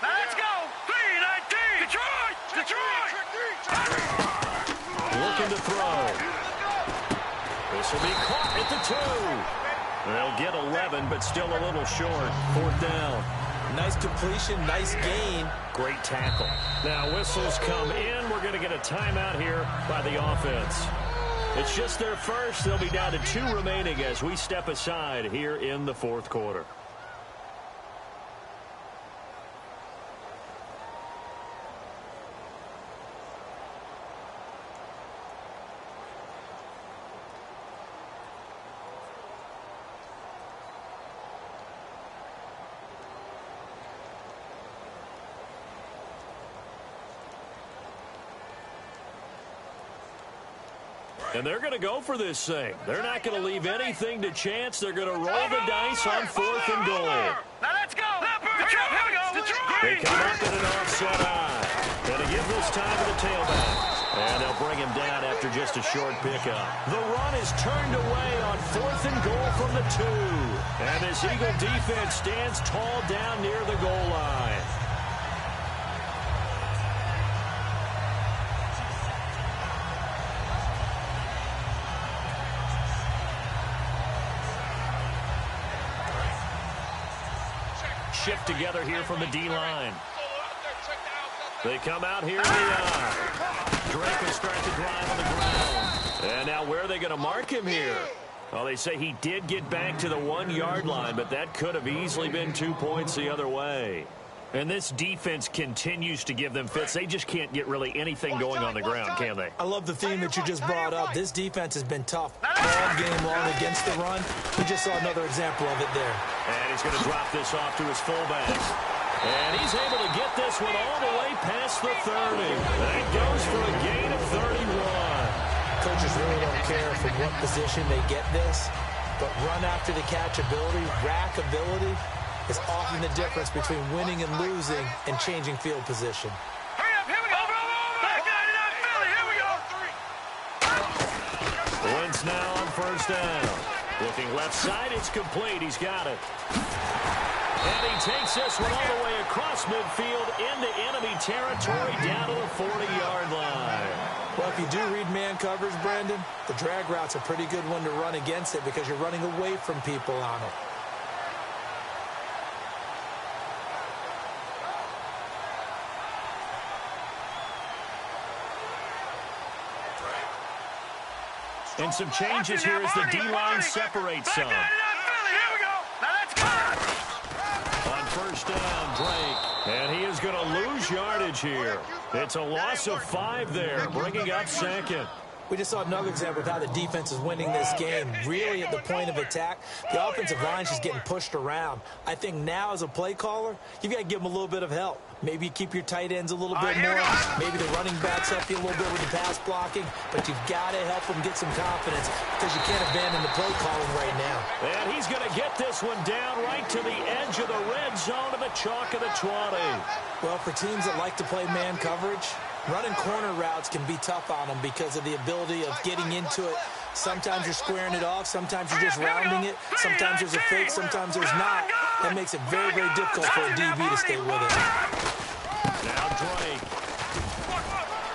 Speaker 4: Let's go. 3-19. Detroit.
Speaker 2: Looking to throw. This will be caught at the 2. They'll get 11, but still a little short. Fourth down.
Speaker 3: Nice completion, nice gain.
Speaker 2: Great tackle. Now whistles come in. We're going to get a timeout here by the offense. It's just their first. They'll be down to 2 remaining as we step aside here in the fourth quarter. And they're going to go for this thing. They're not going to leave anything to chance. They're going to roll the dice on 4th and goal.
Speaker 4: Now let's go. Detroit.
Speaker 2: They come up in an offset eye. And to give this time to the tailback. And they'll bring him down after just a short pickup. The run is turned away on 4th and goal from the 2. And this Eagle defense stands tall down near the goal line. Shift together here from the D-line. They come out here in the eye. Drake will start to drive on the ground. And now where are they going to mark him here? Well, they say he did get back to the 1-yard line, but that could have easily been 2 points the other way. And this defense continues to give them fits. They just can't get really anything going on the ground, can they?
Speaker 3: I love the theme that you just brought up. This defense has been tough all game long against the run. We just saw another example of it there.
Speaker 2: And he's going to drop this off to his fullbacks. And he's able to get this one all the way past the 30. That goes for a gain of 31.
Speaker 3: Coaches really don't care from what position they get this, but run after the catch ability, rack ability, is often the difference between winning and losing and changing field position.
Speaker 2: Wentz now on first down. Looking left side, it's complete. He's got it. And he takes this one all the way across midfield into enemy territory down to the 40-yard line.
Speaker 3: Well, if you do read man coverage, Brandon, the drag route's a pretty good one to run against it because you're running away from people on it.
Speaker 2: And some changes here as the D-line separates some. On first down, Drake. And he is going to lose yardage here. It's a loss of 5 there, bringing up second.
Speaker 3: We just saw another example of how the defense is winning this game. Really at the point of attack, the offensive line's just getting pushed around. I think now as a play caller, you've got to give them a little bit of help. Maybe you keep your tight ends a little bit more. Maybe the running backs help you a little bit with the pass blocking. But you've got to help them get some confidence because you can't abandon the play calling right now.
Speaker 2: And he's going to get this one down right to the edge of the red zone of the chalk of the 20.
Speaker 3: Well, for teams that like to play man coverage, running corner routes can be tough on them because of the ability of getting into it. Sometimes you're squaring it off. Sometimes you're just rounding it. Sometimes there's a fake. Sometimes there's not. That makes it very, very difficult for a DB to stay with it.
Speaker 2: Now Drake.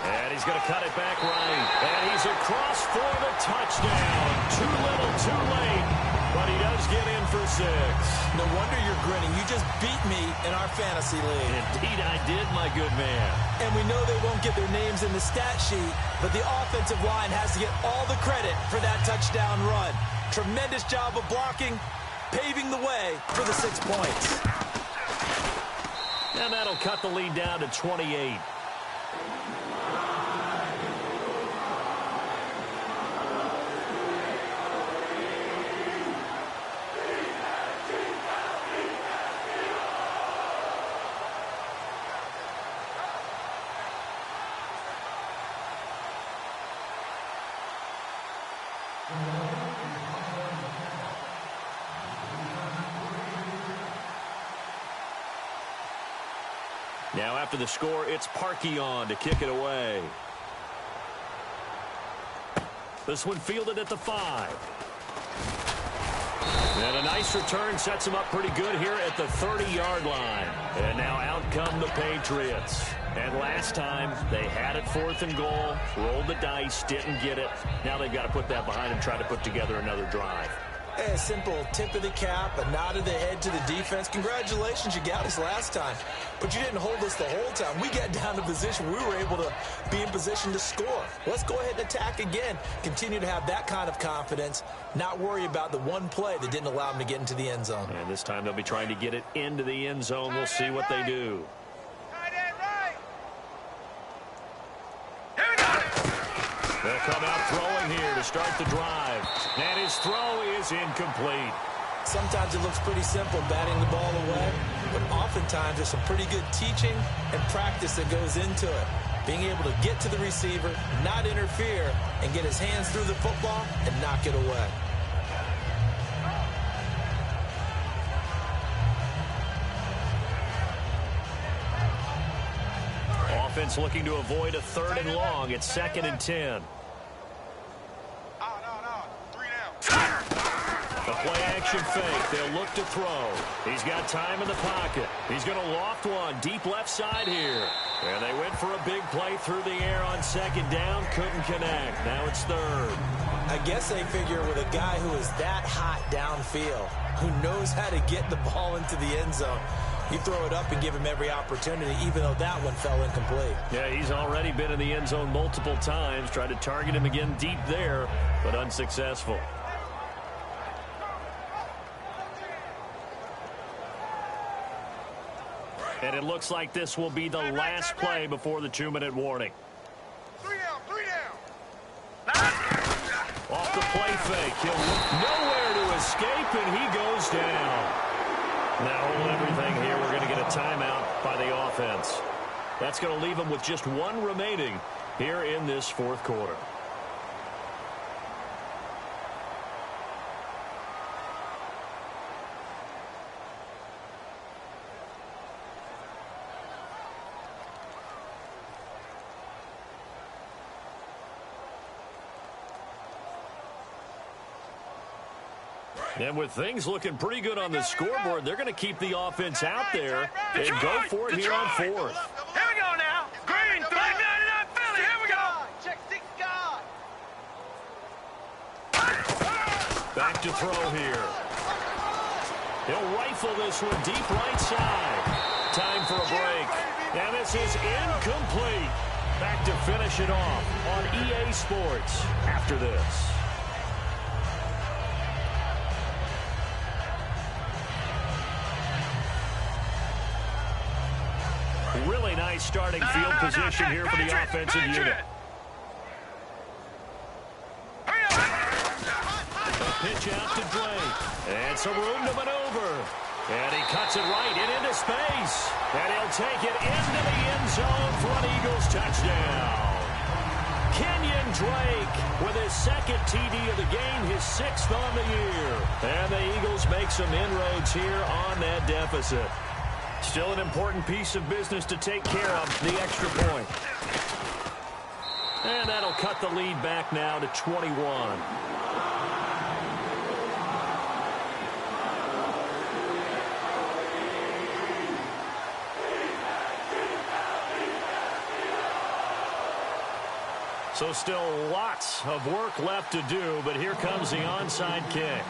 Speaker 2: And he's going to cut it back right. And he's across for the touchdown. Too little, too late. But he does get in for 6.
Speaker 3: No wonder you're grinning. You just beat me in our fantasy league.
Speaker 2: Indeed I did, my good man.
Speaker 3: And we know they won't get their names in the stat sheet, but the offensive line has to get all the credit for that touchdown run. Tremendous job of blocking, paving the way for the 6 points.
Speaker 2: And that'll cut the lead down to 28. Now after the score, it's Parkey on to kick it away. This one fielded at the 5. And a nice return sets him up pretty good here at the 30-yard line. And now out come the Patriots. And last time, they had it 4th and goal, rolled the dice, didn't get it. Now they've got to put that behind and try to put together another drive.
Speaker 3: A simple tip of the cap, a nod of the head to the defense. Congratulations, you got us last time. But you didn't hold us the whole time. We got down to position. We were able to be in position to score. Let's go ahead and attack again. Continue to have that kind of confidence. Not worry about the one play that didn't allow them to get into the end zone.
Speaker 2: And this time they'll be trying to get it into the end zone. We'll see what they do. They'll come out throwing here to start the drive. And his throw is incomplete.
Speaker 3: Sometimes it looks pretty simple, batting the ball away. But oftentimes there's some pretty good teaching and practice that goes into it. Being able to get to the receiver, not interfere, and get his hands through the football and knock it away.
Speaker 2: Offense looking to avoid a 3rd and long. It's 2nd and 10. The play-action fake. They'll look to throw. He's got time in the pocket. He's going to loft one deep left side here. And they went for a big play through the air on 2nd down. Couldn't connect. Now it's 3rd.
Speaker 3: I guess they figure with a guy who is that hot downfield, who knows how to get the ball into the end zone, you throw it up and give him every opportunity, even though that one fell incomplete.
Speaker 2: Yeah, he's already been in the end zone multiple times. Tried to target him again deep there, but unsuccessful. And it looks like this will be the last play before the 2-minute warning.
Speaker 4: 3 down.
Speaker 2: Off the play fake. He'll look nowhere to escape, and he goes down. Now hold everything here. We're going to get a timeout by the offense. That's going to leave them with just 1 remaining here in this 4th quarter. And with things looking pretty good on the scoreboard, they're going to keep the offense out there and go for it here on fourth.
Speaker 4: Here we go now. Green, flag 99 Philly. Here we go.
Speaker 5: Check 6 guard.
Speaker 2: Back to throw here. He'll rifle this one deep right side. Time for a break. And this is incomplete. Back to finish it off on EA Sports after this. Really nice starting field position here for the offensive unit. Pitch out to Drake. And some room to maneuver. And he cuts it right into space. And he'll take it into the end zone for an Eagles touchdown. Kenyon Drake with his second TD of the game, his 6th on the year. And the Eagles make some inroads here on that deficit. Still an important piece of business to take care of, the extra point. And that'll cut the lead back now to 21. So still lots of work left to do, but here comes the onside kick.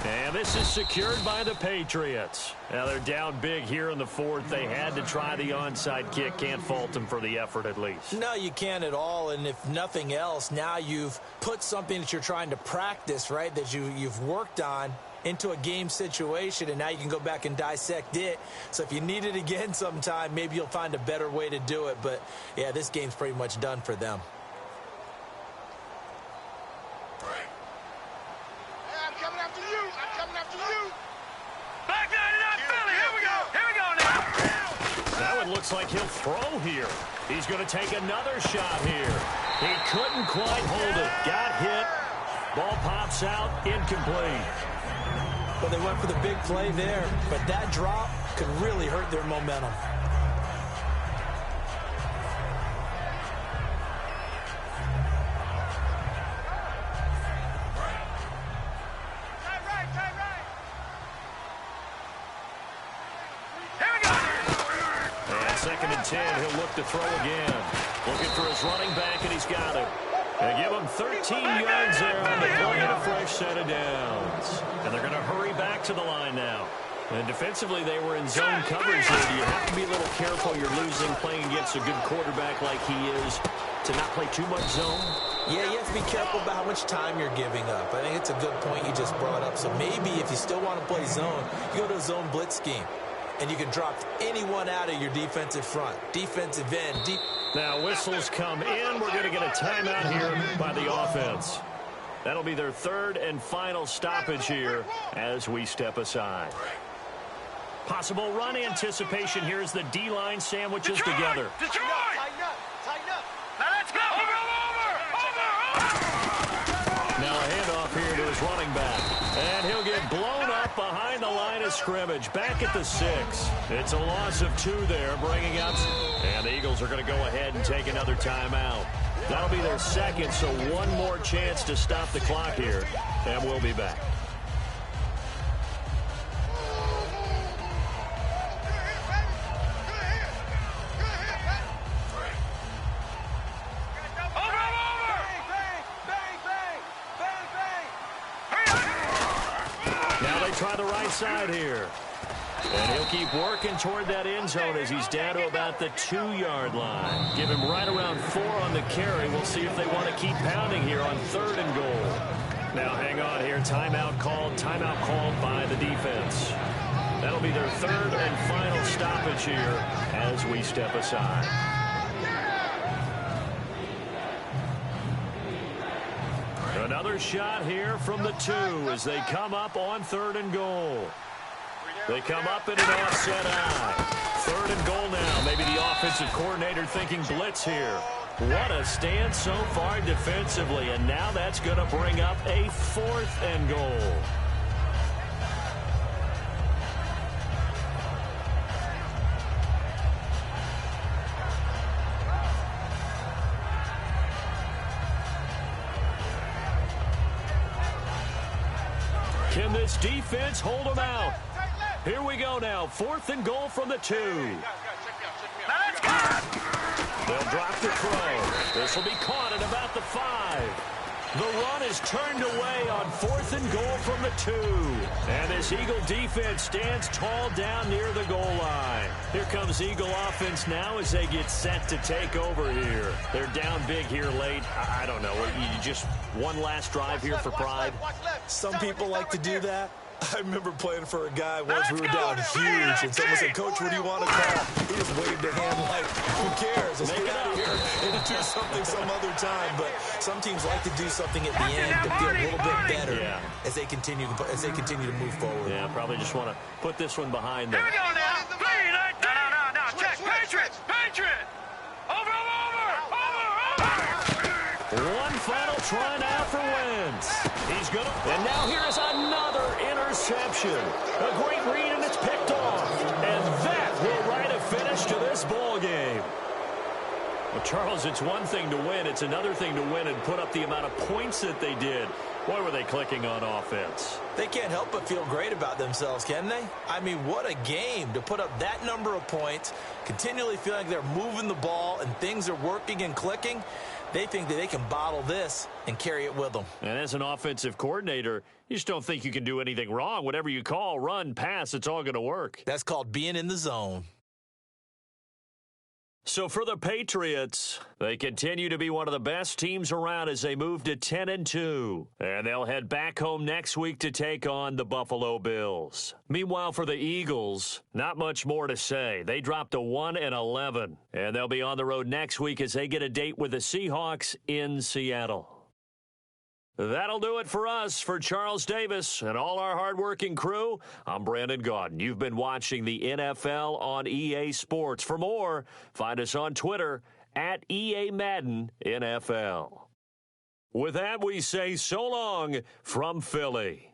Speaker 2: And this is secured by the Patriots. Now they're down big here in the fourth. They had to try the onside kick. Can't fault them for the effort at least.
Speaker 3: No, you can't at all. And if nothing else, now you've put something that you're trying to practice, right, that you've worked on into a game situation, and now you can go back and dissect it. So if you need it again sometime, maybe you'll find a better way to do it. But, yeah, this game's pretty much done for them.
Speaker 2: Looks like he'll throw here. He's going to take another shot here. He couldn't quite hold it. Got hit. Ball pops out. Incomplete.
Speaker 3: Well, they went for the big play there, but that drop could really hurt their momentum.
Speaker 2: Second and 10, he'll look to throw again. Looking for his running back, and he's got it. They give him 13 yards there on the play and a fresh set of downs. And they're going to hurry back to the line now. And defensively, they were in zone coverage there. You have to be a little careful. You're losing playing against a good quarterback like he is to not play too much zone.
Speaker 3: Yeah, you have to be careful about how much time you're giving up. I think it's a good point you just brought up. So maybe if you still want to play zone, you go to a zone blitz scheme. And you can drop anyone out of your defensive front, defensive end.
Speaker 2: Now whistles come in. We're going to get a timeout here by the offense. That'll be their third and final stoppage here as we step aside. Possible run anticipation here as the D-line sandwiches together.
Speaker 4: Detroit!
Speaker 5: Tighten up. Tighten up.
Speaker 4: Now let's go. Over.
Speaker 2: Now a handoff here to his running back. And he'll get blown up behind the line of scrimmage. Back at the 6. It's a loss of 2 there, bringing up. And the Eagles are going to go ahead and take another timeout. That'll be their second, so one more chance to stop the clock here. And we'll be back. Try the right side here. And he'll keep working toward that end zone as he's down to about the 2-yard line. Give him right around 4 on the carry. We'll see if they want to keep pounding here on 3rd and goal. Now hang on here. Timeout called by the defense. That'll be their third and final stoppage here as we step aside. Another shot here from the 2 as they come up on 3rd and goal. They come up in an offset eye. 3rd and goal now. Maybe the offensive coordinator thinking blitz here. What a stand so far defensively, and now that's going to bring up a 4th and goal. Can this defense hold them out? Here we go now. 4th and goal from the 2. They'll drop the throw. This will be caught at about the 5. The run is turned away on 4th and goal from the 2. And this Eagle defense stands tall down near the goal line. Here comes Eagle offense now as they get set to take over here. They're down big here late. I don't know. You just one last drive here for pride.
Speaker 3: Some people like to do that. I remember playing for a guy once. We were down huge, and someone said, "Coach, what do you want to call?" He just waved a hand like, "Who cares? Let's get out of here and do something some other time." But some teams like to do something at the end to feel a little bit better as they continue to move forward.
Speaker 2: Yeah, probably just want to put this one behind them.
Speaker 4: Here we go now. No. Check. Patriots. Over.
Speaker 2: One final try now for Wentz. He's going to... And now here is another interception. A great read, and it's picked off. And that will write a finish to this ball game. Well, Charles, it's one thing to win. It's another thing to win and put up the amount of points that they did. Boy, were they clicking on offense.
Speaker 3: They can't help but feel great about themselves, can they? I mean, what a game to put up that number of points, continually feeling like they're moving the ball and things are working and clicking. They think that they can bottle this and carry it with them.
Speaker 2: And as an offensive coordinator, you just don't think you can do anything wrong. Whatever you call, run, pass, it's all going to work.
Speaker 3: That's called being in the zone.
Speaker 2: So for the Patriots, they continue to be one of the best teams around as they move to 10-2. And they'll head back home next week to take on the Buffalo Bills. Meanwhile, for the Eagles, not much more to say. They dropped to 1-11. And they'll be on the road next week as they get a date with the Seahawks in Seattle. That'll do it for us. For Charles Davis and all our hardworking crew, I'm Brandon Gaudin. You've been watching the NFL on EA Sports. For more, find us on Twitter at EA Madden NFL. With that, we say so long from Philly.